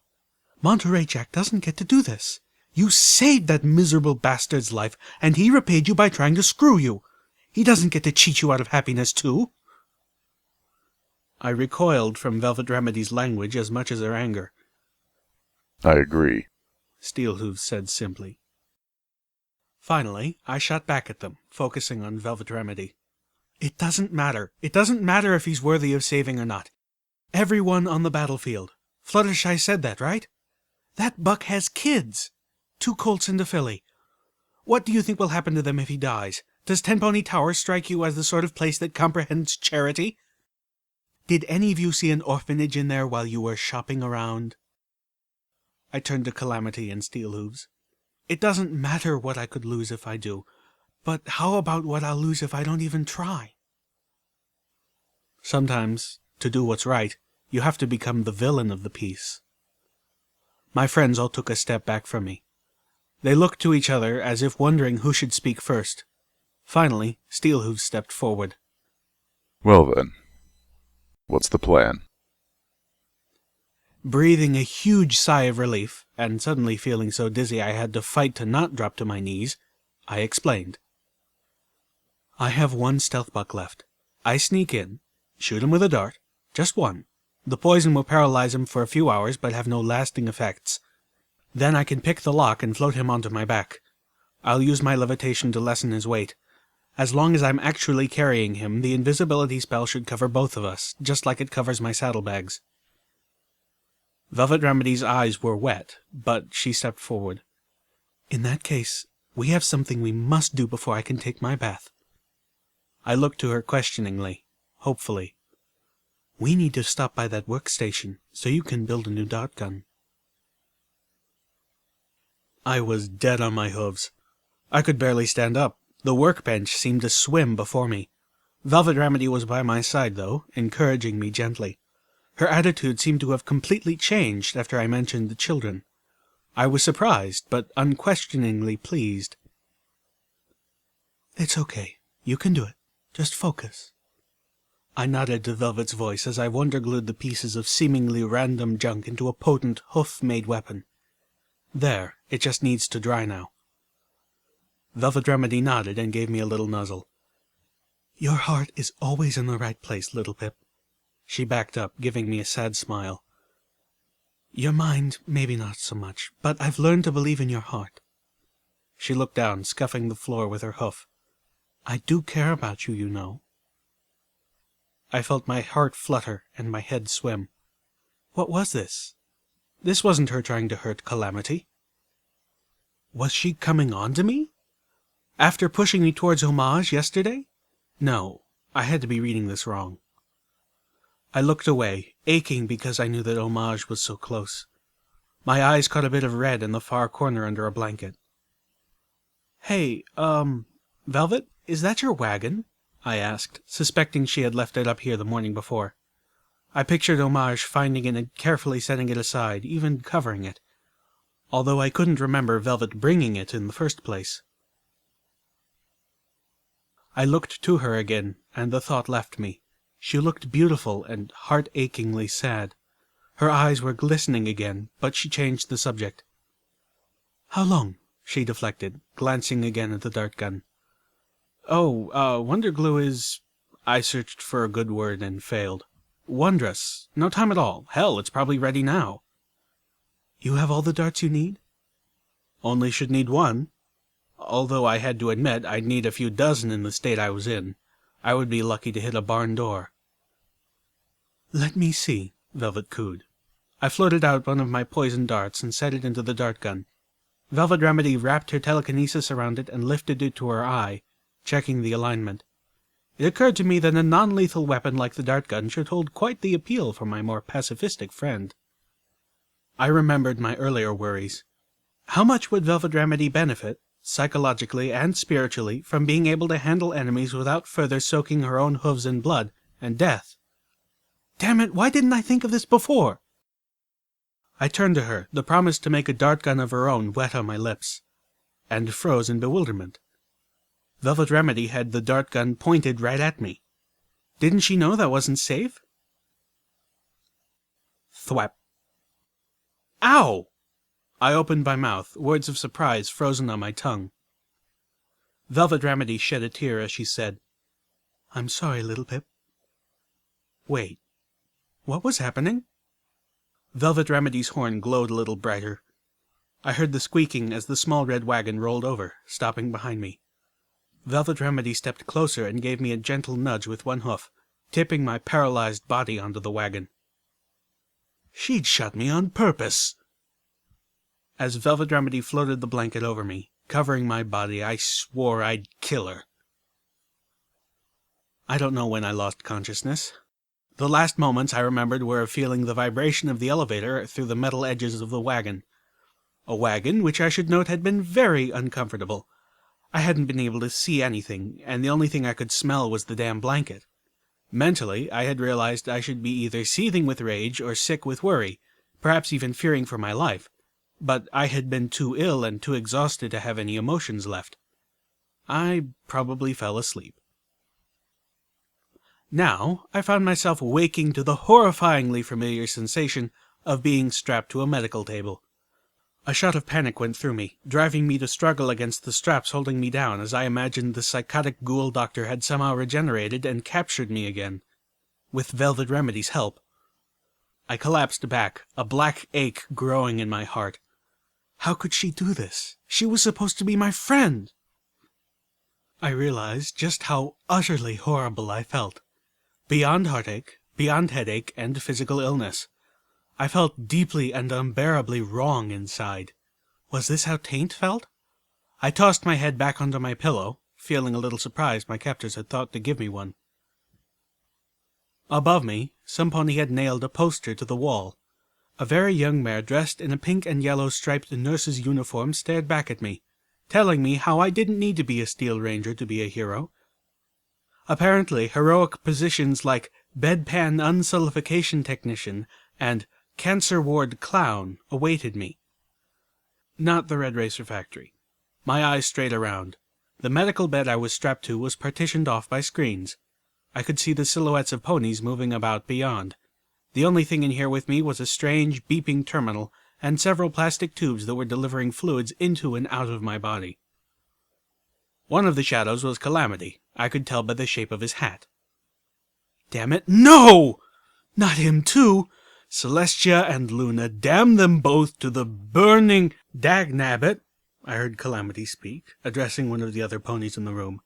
Monterey Jack doesn't get to do this. You saved that miserable bastard's life, and he repaid you by trying to screw you. He doesn't get to cheat you out of happiness, too. I recoiled from Velvet Remedy's language as much as her anger. I agree, Steelhooves said simply. Finally, I shot back at them, focusing on Velvet Remedy. It doesn't matter. It doesn't matter if he's worthy of saving or not. Everyone on the battlefield. Fluttershy said that, right? That buck has kids. 2 colts and a filly. What do you think will happen to them if he dies? Does Ten Pony Tower strike you as the sort of place that comprehends charity? Did any of you see an orphanage in there while you were shopping around? I turned to Calamity and Steelhooves. It doesn't matter what I could lose if I do, but how about what I'll lose if I don't even try? Sometimes, to do what's right, you have to become the villain of the piece. My friends all took a step back from me. They looked to each other as if wondering who should speak first. Finally, Steelhooves stepped forward. Well then, what's the plan? Breathing a huge sigh of relief, and suddenly feeling so dizzy I had to fight to not drop to my knees, I explained. I have 1 stealth buck left. I sneak in, shoot him with a dart, just 1. The poison will paralyze him for a few hours, but have no lasting effects. Then I can pick the lock and float him onto my back. I'll use my levitation to lessen his weight. As long as I'm actually carrying him, the invisibility spell should cover both of us, just like it covers my saddlebags. Velvet Remedy's eyes were wet, but she stepped forward. In that case, we have something we must do before I can take my bath. I looked to her questioningly, hopefully. We need to stop by that workstation, so you can build a new dart gun. I was dead on my hooves. I could barely stand up. The workbench seemed to swim before me. Velvet Remedy was by my side, though, encouraging me gently. Her attitude seemed to have completely changed after I mentioned the children. I was surprised, but unquestioningly pleased. "It's okay. You can do it. Just focus." I nodded to Velvet's voice as I wonder-glued the pieces of seemingly random junk into a potent, hoof-made weapon. "There, it just needs to dry now." Velvet Remedy nodded and gave me a little nuzzle. "Your heart is always in the right place, little Pip." She backed up, giving me a sad smile. "Your mind, maybe not so much, but I've learned to believe in your heart." She looked down, scuffing the floor with her hoof. "I do care about you, you know." I felt my heart flutter and my head swim. What was this? This wasn't her trying to hurt Calamity. Was she coming on to me? After pushing me towards Homage yesterday? No, I had to be reading this wrong. I looked away, aching because I knew that Homage was so close. My eyes caught a bit of red in the far corner under a blanket. "Hey, Velvet, is that your wagon?" I asked, suspecting she had left it up here the morning before. I pictured Homage finding it and carefully setting it aside, even covering it, although I couldn't remember Velvet bringing it in the first place. I looked to her again, and the thought left me. She looked beautiful and heart-achingly sad. Her eyes were glistening again, but she changed the subject. "How long?" she deflected, glancing again at the dart gun. "Oh, Wonder Glue is—" I searched for a good word and failed. "Wondrous. No time at all. Hell, it's probably ready now." "You have all the darts you need?" "Only should need one. Although I had to admit I'd need a few dozen in the state I was in. I would be lucky to hit a barn door." "Let me see," Velvet cooed. I floated out one of my poison darts and set it into the dart gun. Velvet Remedy wrapped her telekinesis around it and lifted it to her eye, checking the alignment. It occurred to me that a non-lethal weapon like the dart gun should hold quite the appeal for my more pacifistic friend. I remembered my earlier worries. How much would Velvet Remedy benefit, psychologically and spiritually, from being able to handle enemies without further soaking her own hooves in blood and death? Damn it, why didn't I think of this before? I turned to her, the promise to make a dart gun of her own wet on my lips, and froze in bewilderment. Velvet Remedy had the dart gun pointed right at me. Didn't she know that wasn't safe? Thwap. Ow! I opened my mouth, words of surprise frozen on my tongue. Velvet Remedy shed a tear as she said, "I'm sorry, little Pip." Wait, what was happening? Velvet Remedy's horn glowed a little brighter. I heard the squeaking as the small red wagon rolled over, stopping behind me. Velvet Remedy stepped closer and gave me a gentle nudge with one hoof, tipping my paralyzed body onto the wagon. She'd shot me on purpose! As Velvet Remedy floated the blanket over me, covering my body, I swore I'd kill her. I don't know when I lost consciousness. The last moments I remembered were of feeling the vibration of the elevator through the metal edges of the wagon. A wagon which I should note had been very uncomfortable. I hadn't been able to see anything, and the only thing I could smell was the damn blanket. Mentally, I had realized I should be either seething with rage or sick with worry, perhaps even fearing for my life, but I had been too ill and too exhausted to have any emotions left. I probably fell asleep. Now, I found myself waking to the horrifyingly familiar sensation of being strapped to a medical table. A shot of panic went through me, driving me to struggle against the straps holding me down as I imagined the psychotic ghoul doctor had somehow regenerated and captured me again, with Velvet Remedy's help. I collapsed back, a black ache growing in my heart. How could she do this? She was supposed to be my friend! I realized just how utterly horrible I felt. Beyond heartache, beyond headache and physical illness. I felt deeply and unbearably wrong inside. Was this how Taint felt? I tossed my head back onto my pillow, feeling a little surprised my captors had thought to give me one. Above me, some pony had nailed a poster to the wall. A very young mare dressed in a pink and yellow striped nurse's uniform stared back at me, telling me how I didn't need to be a Steel Ranger to be a hero. Apparently, heroic positions like bedpan unsullification technician and cancer ward clown awaited me. Not the Red Racer factory. My eyes strayed around. The medical bed I was strapped to was partitioned off by screens. I could see the silhouettes of ponies moving about beyond. The only thing in here with me was a strange, beeping terminal and several plastic tubes that were delivering fluids into and out of my body. One of the shadows was Calamity. I could tell by the shape of his hat. Damn it, no! Not him too! Celestia and Luna, damn them both to the burning... Dagnabbit, I heard Calamity speak, addressing one of the other ponies in the room.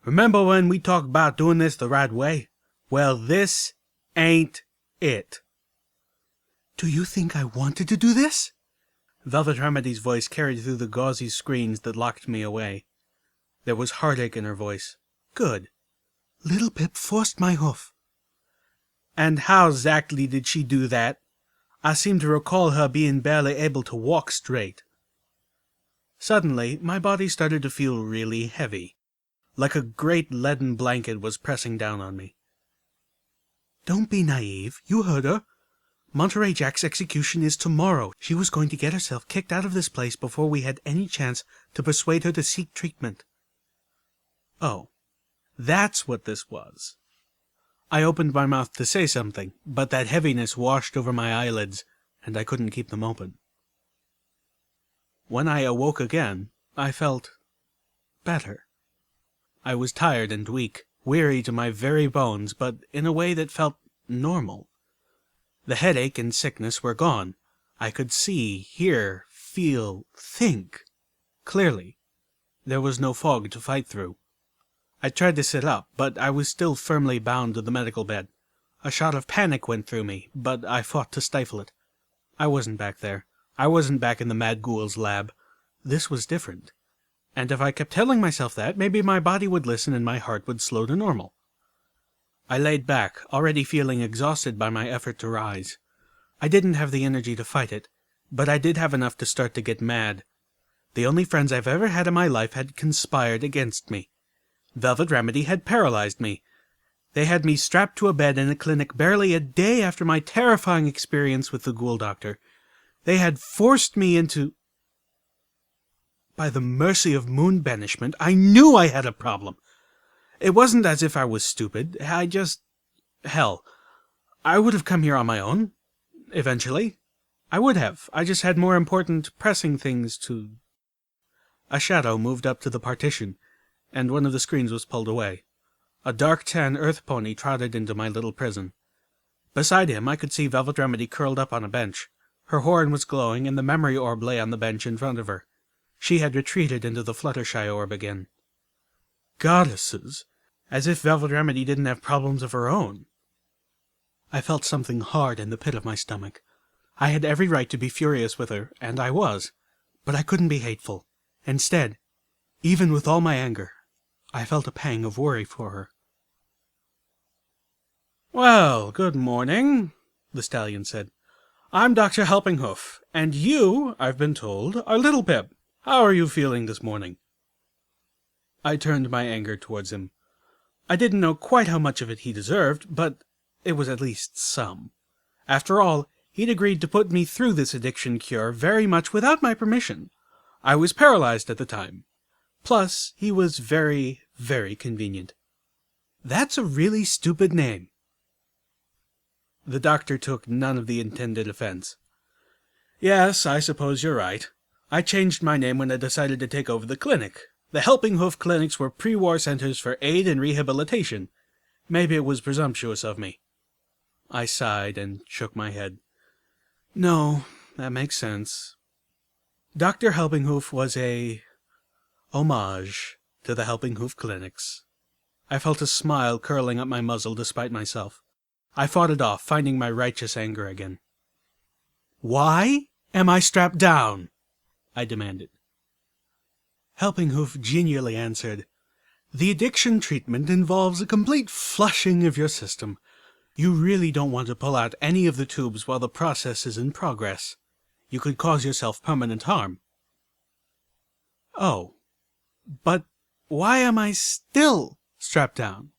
Remember when we talked about doing this the right way? Well, this ain't it. Do you think I wanted to do this? Velvet Remedy's voice carried through the gauzy screens that locked me away. There was heartache in her voice. Good. Little Pip forced my hoof. And how exactly did she do that? I seem to recall her being barely able to walk straight. Suddenly, my body started to feel really heavy, like a great leaden blanket was pressing down on me. Don't be naive. You heard her. Monterey Jack's execution is tomorrow. She was going to get herself kicked out of this place before we had any chance to persuade her to seek treatment. Oh, that's what this was. I opened my mouth to say something, but that heaviness washed over my eyelids, and I couldn't keep them open. When I awoke again, I felt better. I was tired and weak, weary to my very bones, but in a way that felt normal. The headache and sickness were gone. I could see, hear, feel, think clearly. There was no fog to fight through. I tried to sit up, but I was still firmly bound to the medical bed. A shot of panic went through me, but I fought to stifle it. I wasn't back there. I wasn't back in the Mad Ghoul's lab. This was different. And if I kept telling myself that, maybe my body would listen and my heart would slow to normal. I laid back, already feeling exhausted by my effort to rise. I didn't have the energy to fight it, but I did have enough to start to get mad. The only friends I've ever had in my life had conspired against me. Velvet Remedy had paralyzed me. They had me strapped to a bed in a clinic barely a day after my terrifying experience with the Ghoul Doctor. They had forced me into... By the mercy of moon banishment, I knew I had a problem. It wasn't as if I was stupid. Hell, I would have come here on my own. Eventually. I would have. I just had more important, pressing things to... A shadow moved up to the partition, and one of the screens was pulled away. A dark tan earth pony trotted into my little prison. Beside him I could see Velvet Remedy curled up on a bench. Her horn was glowing, and the memory orb lay on the bench in front of her. She had retreated into the Fluttershy orb again. Goddesses! As if Velvet Remedy didn't have problems of her own. I felt something hard in the pit of my stomach. I had every right to be furious with her, and I was. But I couldn't be hateful. Instead, even with all my anger, I felt a pang of worry for her. Well, good morning, the stallion said. I'm Dr. Helpinghoof, and you, I've been told, are Little Pip. How are you feeling this morning? I turned my anger towards him. I didn't know quite how much of it he deserved, but it was at least some. After all, he'd agreed to put me through this addiction cure very much without my permission. I was paralyzed at the time. Plus, he was very, very convenient. That's a really stupid name. The doctor took none of the intended offense. Yes, I suppose you're right. I changed my name when I decided to take over the clinic. The Helpinghoof clinics were pre-war centers for aid and rehabilitation. Maybe it was presumptuous of me. I sighed and shook my head. No, that makes sense. Dr. Helpinghoof was a homage to the Helpinghoof clinics. I felt a smile curling up my muzzle despite myself. I fought it off, finding my righteous anger again. Why am I strapped down? I demanded. Helpinghoof genially answered, The addiction treatment involves a complete flushing of your system. You really don't want to pull out any of the tubes while the process is in progress. You could cause yourself permanent harm. Oh, but why am I still strapped down?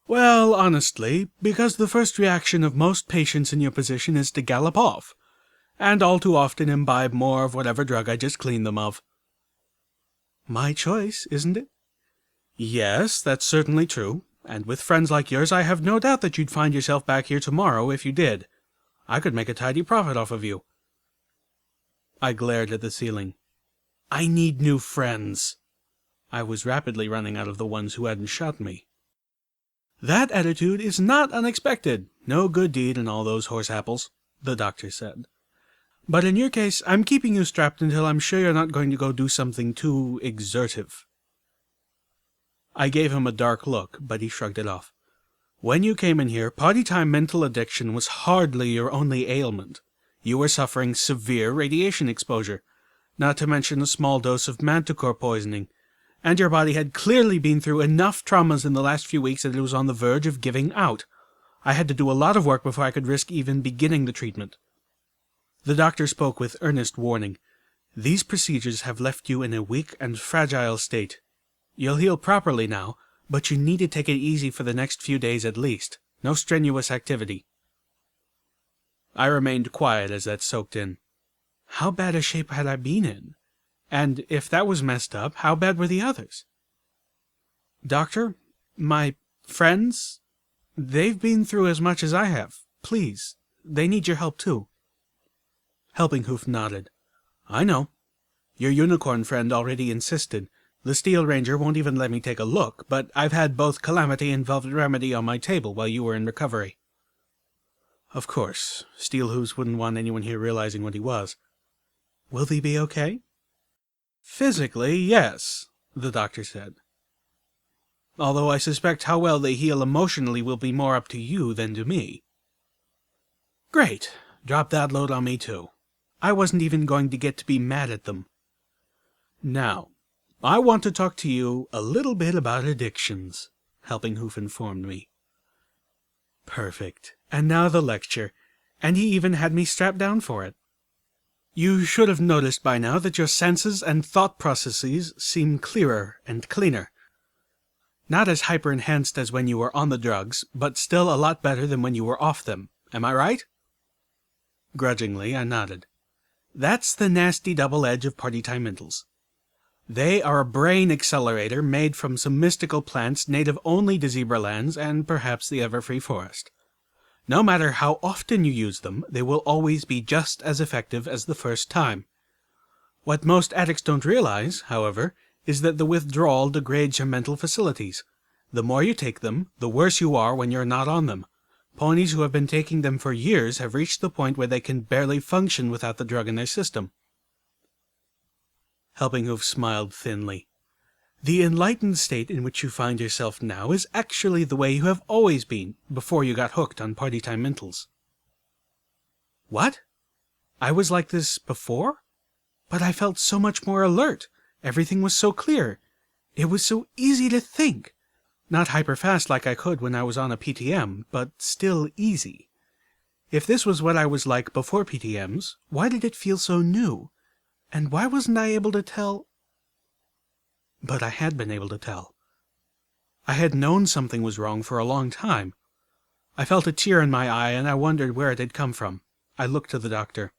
Well, honestly, because the first reaction of most patients in your position is to gallop off. and all too often imbibe more of whatever drug I just cleaned them of. My choice, isn't it? Yes, that's certainly true, and with friends like yours I have no doubt that you'd find yourself back here tomorrow if you did. I could make a tidy profit off of you. I glared at the ceiling. I need new friends. I was rapidly running out of the ones who hadn't shot me. That attitude is not unexpected. No good deed in all those horse apples, the doctor said. But in your case, I'm keeping you strapped until I'm sure you're not going to go do something too exertive. I gave him a dark look, but he shrugged it off. When you came in here, party-time mental addiction was hardly your only ailment. You were suffering severe radiation exposure, not to mention a small dose of manticore poisoning, and your body had clearly been through enough traumas in the last few weeks that it was on the verge of giving out. I had to do a lot of work before I could risk even beginning the treatment. The doctor spoke with earnest warning. These procedures have left you in a weak and fragile state. You'll heal properly now, but you need to take it easy for the next few days at least. No strenuous activity. I remained quiet as that soaked in. How bad a shape had I been in? And if that was messed up, how bad were the others? Doctor, my friends, they've been through as much as I have. Please, they need your help too. Helping Hoof nodded. I know. Your unicorn friend already insisted. The Steel Ranger won't even let me take a look, but I've had both Calamity and Velvet Remedy on my table while you were in recovery. Of course, Steel Hooves wouldn't want anyone here realizing what he was. Will they be okay? Physically, yes, the doctor said. Although I suspect how well they heal emotionally will be more up to you than to me. Great. Drop that load on me too. I wasn't even going to get to be mad at them. Now, I want to talk to you a little bit about addictions, Helping Hoof informed me. Perfect. And now the lecture. And he even had me strapped down for it. You should have noticed by now that your senses and thought processes seem clearer and cleaner. Not as hyper-enhanced as when you were on the drugs, but still a lot better than when you were off them. Am I right? Grudgingly, I nodded. That's the nasty double edge of party-time mentals. They are a brain accelerator made from some mystical plants native only to Zebralands and perhaps the Everfree Forest. No matter how often you use them, they will always be just as effective as the first time. What most addicts don't realize, however, is that the withdrawal degrades your mental facilities. The more you take them, the worse you are when you're not on them. Ponies who have been taking them for years have reached the point where they can barely function without the drug in their system. Helping Hoof smiled thinly. The enlightened state in which you find yourself now is actually the way you have always been before you got hooked on party-time mentals. What? I was like this before? But I felt so much more alert. Everything was so clear. It was so easy to think. Not hyper-fast like I could when I was on a PTM, but still easy. If this was what I was like before PTMs, why did it feel so new? And why wasn't I able to tell? But I had been able to tell. I had known something was wrong for a long time. I felt a tear in my eye, and I wondered where it had come from. I looked to the doctor.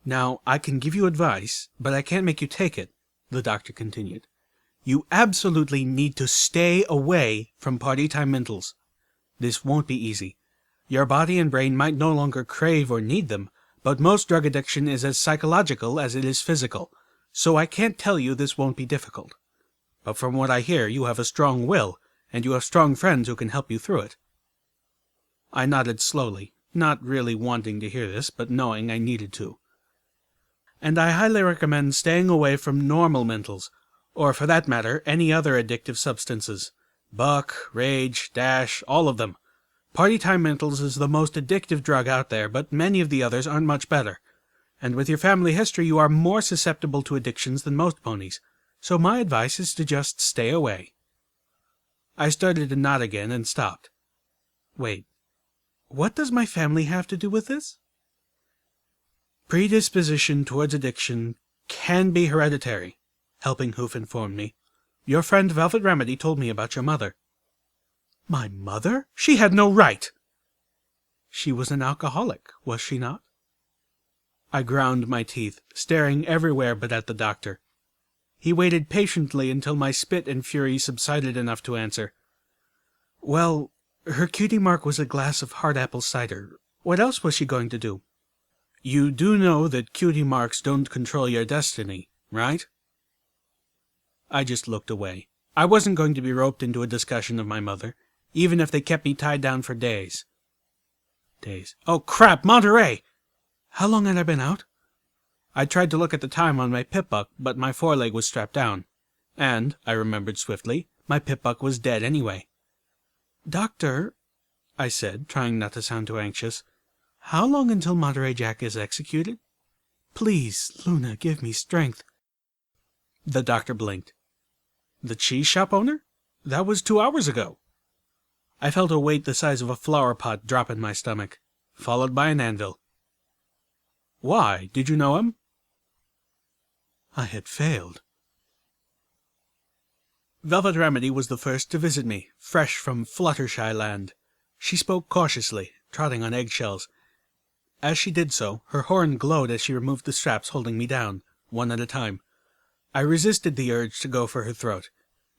Now, I can give you advice, but I can't make you take it, the doctor continued. You absolutely need to stay away from party-time mentals. This won't be easy. Your body and brain might no longer crave or need them, but most drug addiction is as psychological as it is physical, so I can't tell you this won't be difficult. But from what I hear, you have a strong will, and you have strong friends who can help you through it. I nodded slowly, not really wanting to hear this, but knowing I needed to. And I highly recommend staying away from normal mentals, or for that matter, any other addictive substances. Buck, Rage, Dash, all of them. Party-time mentals is the most addictive drug out there, but many of the others aren't much better. And with your family history, you are more susceptible to addictions than most ponies, so my advice is to just stay away. I started to nod again and stopped. Wait, what does my family have to do with this? Predisposition towards addiction can be hereditary, Helping Hoof informed me. Your friend Velvet Remedy told me about your mother. My mother? She had no right! She was an alcoholic, was she not? I ground my teeth, staring everywhere but at the doctor. He waited patiently until my spit and fury subsided enough to answer. Well, her cutie mark was a glass of hard apple cider. What else was she going to do? You do know that cutie marks don't control your destiny, right? I just looked away. I wasn't going to be roped into a discussion of my mother, even if they kept me tied down for days. Oh, crap, Monterey! How long had I been out? I tried to look at the time on my pip-buck, but my foreleg was strapped down. And, I remembered swiftly, my pip-buck was dead anyway. Doctor, I said, trying not to sound too anxious, how long until Monterey Jack is executed? Please, Luna, give me strength. The doctor blinked. The cheese shop owner? That was 2 hours ago. I felt a weight the size of a flower pot drop in my stomach, followed by an anvil. Why? Did you know him? I had failed. Velvet Remedy was the first to visit me, fresh from Fluttershy land. She spoke cautiously, trotting on eggshells. As she did so, her horn glowed as she removed the straps holding me down, one at a time. I resisted the urge to go for her throat.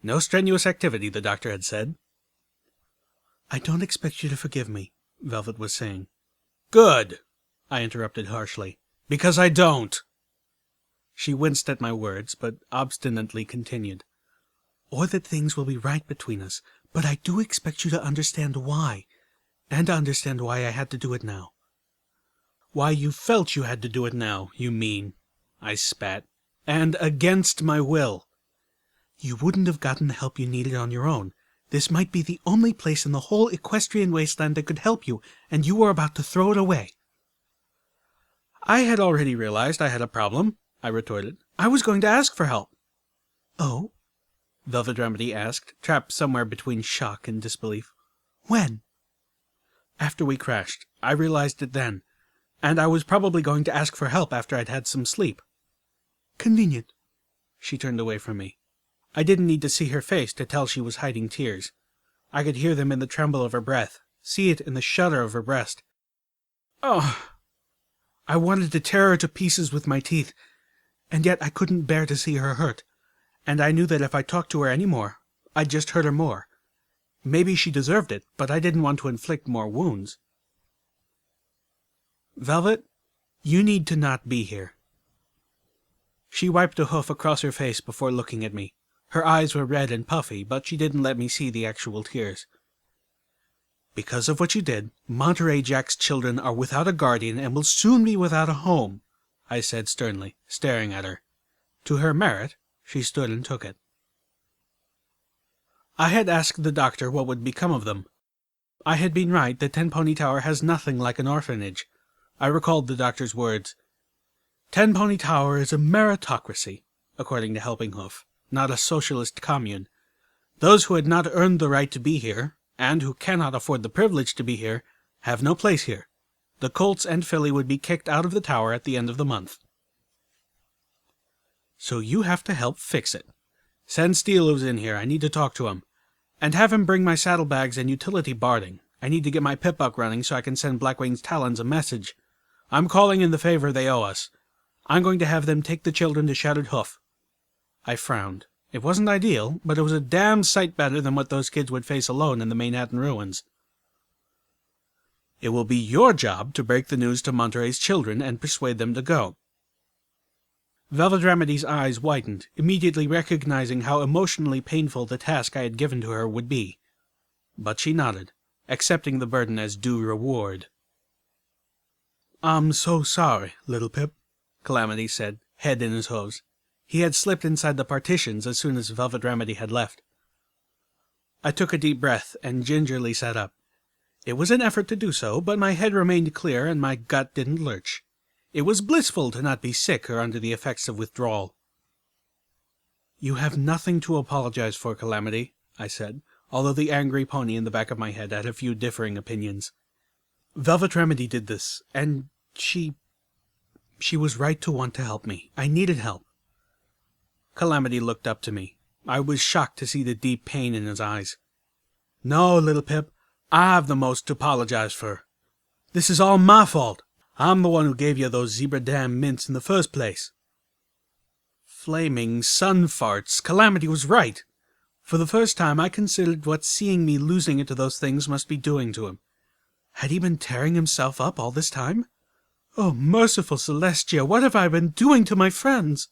No strenuous activity, the doctor had said. I don't expect you to forgive me, Velvet was saying. Good, I interrupted harshly, because I don't. She winced at my words, but obstinately continued. Or that things will be right between us, but I do expect you to understand why, and understand why I had to do it now. Why you felt you had to do it now, you mean, I spat, and against my will. You wouldn't have gotten the help you needed on your own. This might be the only place in the whole equestrian wasteland that could help you, and you were about to throw it away. I had already realized I had a problem, I retorted. I was going to ask for help. Oh? Velvet Remedy asked, trapped somewhere between shock and disbelief. When? After we crashed. I realized it then. And I was probably going to ask for help after I'd had some sleep. Convenient. She turned away from me. I didn't need to see her face to tell she was hiding tears. I could hear them in the tremble of her breath, see it in the shudder of her breast. Oh! I wanted to tear her to pieces with my teeth, and yet I couldn't bear to see her hurt, and I knew that if I talked to her any more, I'd just hurt her more. Maybe she deserved it, but I didn't want to inflict more wounds. Velvet, you need to not be here. She wiped a hoof across her face before looking at me. Her eyes were red and puffy, but she didn't let me see the actual tears. Because of what you did, Monterey Jack's children are without a guardian and will soon be without a home, I said sternly, staring at her. To her merit, she stood and took it. I had asked the doctor what would become of them. I had been right that Tenpony Tower has nothing like an orphanage. I recalled the doctor's words. Tenpony Tower is a meritocracy, according to Helping Hoof, not a socialist commune. Those who had not earned the right to be here, and who cannot afford the privilege to be here, have no place here. The colts and filly would be kicked out of the tower at the end of the month. So you have to help fix it. Send Steelhooves in here, I need to talk to him. And have him bring my saddlebags and utility barding. I need to get my pip-buck running so I can send Blackwing's Talons a message. I'm calling in the favor they owe us. I'm going to have them take the children to Shattered Hoof. I frowned. It wasn't ideal, but it was a damn sight better than what those kids would face alone in the Manhattan ruins. It will be your job to break the news to Monterey's children and persuade them to go. Velvet Remedy's eyes widened, immediately recognizing how emotionally painful the task I had given to her would be. But she nodded, accepting the burden as due reward. I'm so sorry, little Pip, Calamity said, head in his hose. He had slipped inside the partitions as soon as Velvet Remedy had left. I took a deep breath and gingerly sat up. It was an effort to do so, but my head remained clear and my gut didn't lurch. It was blissful to not be sick or under the effects of withdrawal. You have nothing to apologize for, Calamity, I said, although the angry pony in the back of my head had a few differing opinions. Velvet Remedy did this, and she was right to want to help me. I needed help. Calamity looked up to me. I was shocked to see the deep pain in his eyes. No, little Pip, I've the most to apologize for. This is all my fault. I'm the one who gave you those zebra-damn mints in the first place. Flaming sun farts. Calamity was right. For the first time, I considered what seeing me losing it to those things must be doing to him. Had he been tearing himself up all this time? Oh, merciful Celestia, what have I been doing to my friends?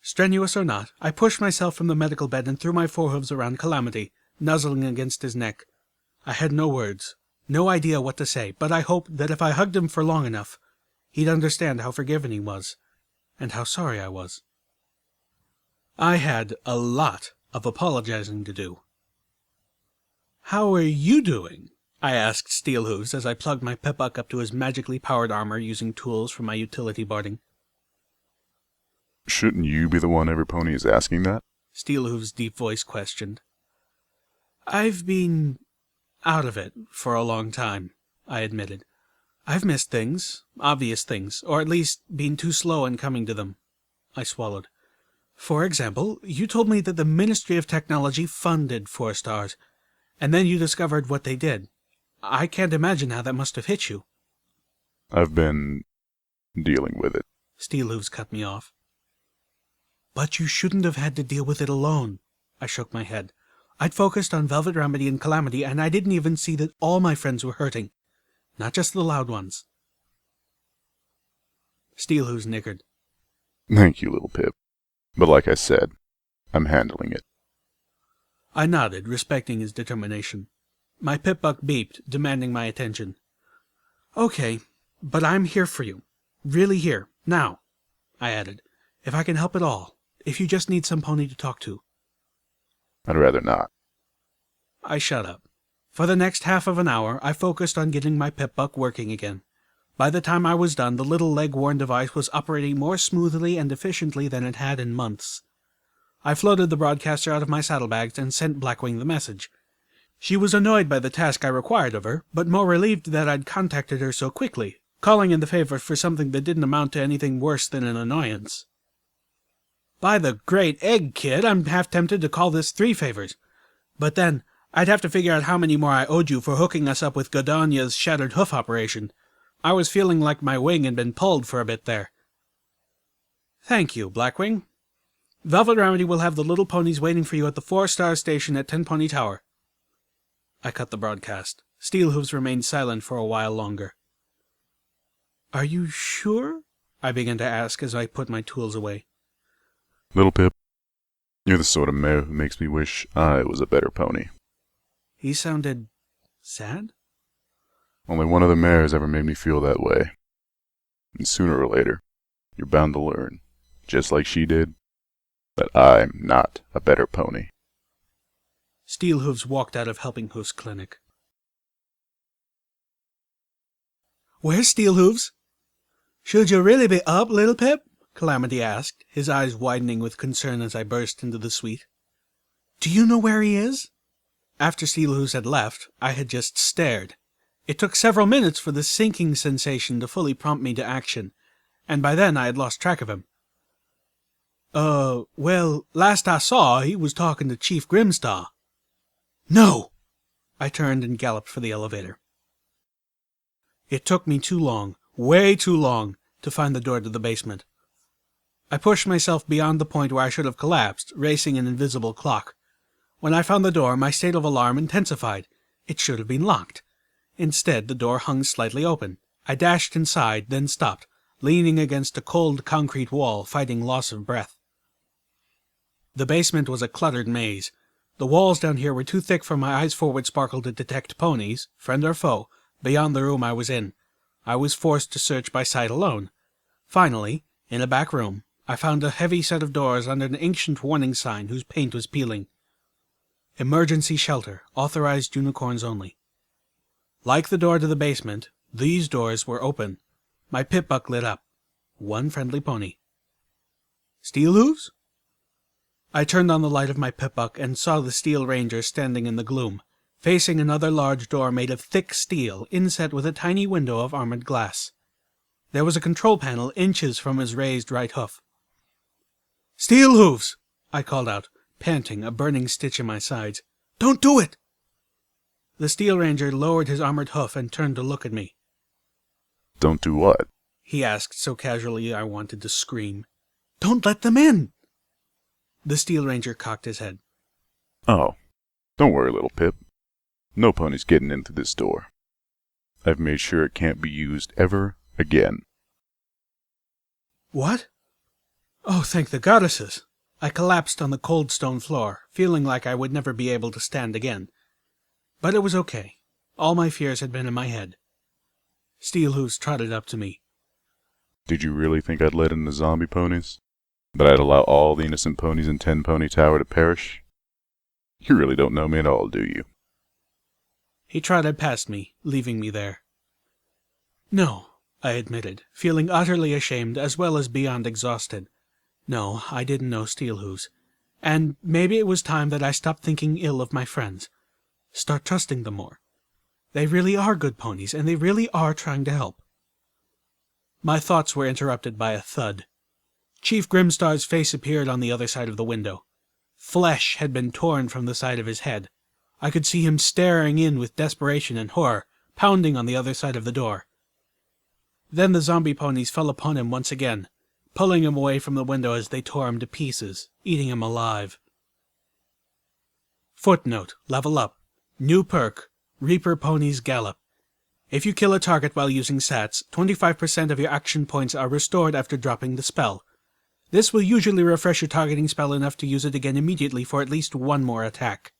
Strenuous or not, I pushed myself from the medical bed and threw my forehooves around Calamity, nuzzling against his neck. I had no words, no idea what to say, but I hoped that if I hugged him for long enough, he'd understand how forgiven he was, and how sorry I was. I had a lot of apologizing to do. "How are you doing?" I asked Steelhooves as I plugged my Pip-Buck up to his magically powered armor using tools from my utility boarding. Shouldn't you be the one every pony is asking that? Steelhooves' deep voice questioned. "I've been out of it for a long time," I admitted. "I've missed things, obvious things, or at least been too slow in coming to them." I swallowed. "For example, you told me that the Ministry of Technology funded 4 stars, and then you discovered what they did. I can't imagine how that must have hit you." I've been dealing with it. Steelhooves cut me off. "But you shouldn't have had to deal with it alone." I shook my head. "I'd focused on Velvet Remedy and Calamity, and I didn't even see that all my friends were hurting, not just the loud ones." Steelhooves nickered. Thank you, little Pip. But like I said, I'm handling it. I nodded, respecting his determination. My Pip-Buck beeped, demanding my attention. "Okay, but I'm here for you. Really here, now," I added. "If I can help at all. If you just need some pony to talk to." I'd rather not. I shut up. For the next half of an hour, I focused on getting my Pip-Buck working again. By the time I was done, the little leg-worn device was operating more smoothly and efficiently than it had in months. I floated the broadcaster out of my saddlebags and sent Blackwing the message. She was annoyed by the task I required of her, but more relieved that I'd contacted her so quickly, calling in the favor for something that didn't amount to anything worse than an annoyance. "By the great egg, kid, I'm half tempted to call this 3 favors. But then, I'd have to figure out how many more I owed you for hooking us up with Godania's shattered hoof operation. I was feeling like my wing had been pulled for a bit there." "Thank you, Blackwing. Velvet Remedy will have the little ponies waiting for you at the 4-star station at 10 Pony Tower." I cut the broadcast. Steelhooves remained silent for a while longer. "Are you sure?" I began to ask as I put my tools away. Little Pip, you're the sort of mare who makes me wish I was a better pony. He sounded sad? Only one of the mares ever made me feel that way. And sooner or later, you're bound to learn, just like she did, that I'm not a better pony. Steelhooves walked out of Helping Hoof's clinic. "Where's Steelhooves?" "Should you really be up, little Pip?" Calamity asked, his eyes widening with concern as I burst into the suite. "Do you know where he is?" After Steelhooves had left, I had just stared. It took several minutes for the sinking sensation to fully prompt me to action, and by then I had lost track of him. Well, last I saw, he was talking to Chief Grimstar." "No!" I turned and galloped for the elevator. It took me too long, way too long, to find the door to the basement. I pushed myself beyond the point where I should have collapsed, racing an invisible clock. When I found the door, my state of alarm intensified. It should have been locked. Instead, the door hung slightly open. I dashed inside, then stopped, leaning against a cold concrete wall, fighting loss of breath. The basement was a cluttered maze. The walls down here were too thick for my eyes forward sparkle to detect ponies, friend or foe, beyond the room I was in. I was forced to search by sight alone. Finally, in a back room, I found a heavy set of doors under an ancient warning sign whose paint was peeling. "Emergency shelter, authorized unicorns only." Like the door to the basement, these doors were open. My Pip-Buck lit up. One friendly pony. "Steelhooves?" I turned on the light of my Pip-Buck and saw the Steel Ranger standing in the gloom, facing another large door made of thick steel, inset with a tiny window of armored glass. There was a control panel inches from his raised right hoof. "Steelhooves!" I called out, panting, a burning stitch in my sides. "Don't do it!" The Steel Ranger lowered his armored hoof and turned to look at me. Don't do what? He asked so casually I wanted to scream. Don't let them in! The Steel Ranger cocked his head. Oh, don't worry, little Pip. No pony's getting in through this door. I've made sure it can't be used ever again. What? Oh, thank the goddesses! I collapsed on the cold stone floor, feeling like I would never be able to stand again. But it was okay. All my fears had been in my head. Steelhooves trotted up to me. Did you really think I'd let in the zombie ponies? That I'd allow all the innocent ponies in Ten Pony Tower to perish? You really don't know me at all, do you? He trotted past me, leaving me there. No, I admitted, feeling utterly ashamed as well as beyond exhausted. No, I didn't know Steelhooves. And maybe it was time that I stopped thinking ill of my friends. Start trusting them more. They really are good ponies, and they really are trying to help. My thoughts were interrupted by a thud. Chief Grimstar's face appeared on the other side of the window. Flesh had been torn from the side of his head. I could see him staring in with desperation and horror, pounding on the other side of the door. Then the zombie ponies fell upon him once again, pulling him away from the window as they tore him to pieces, eating him alive. Footnote: level up. New perk: Reaper Ponies Gallop. If you kill a target while using Sats, 25% of your action points are restored after dropping the spell. This will usually refresh your targeting spell enough to use it again immediately for at least one more attack.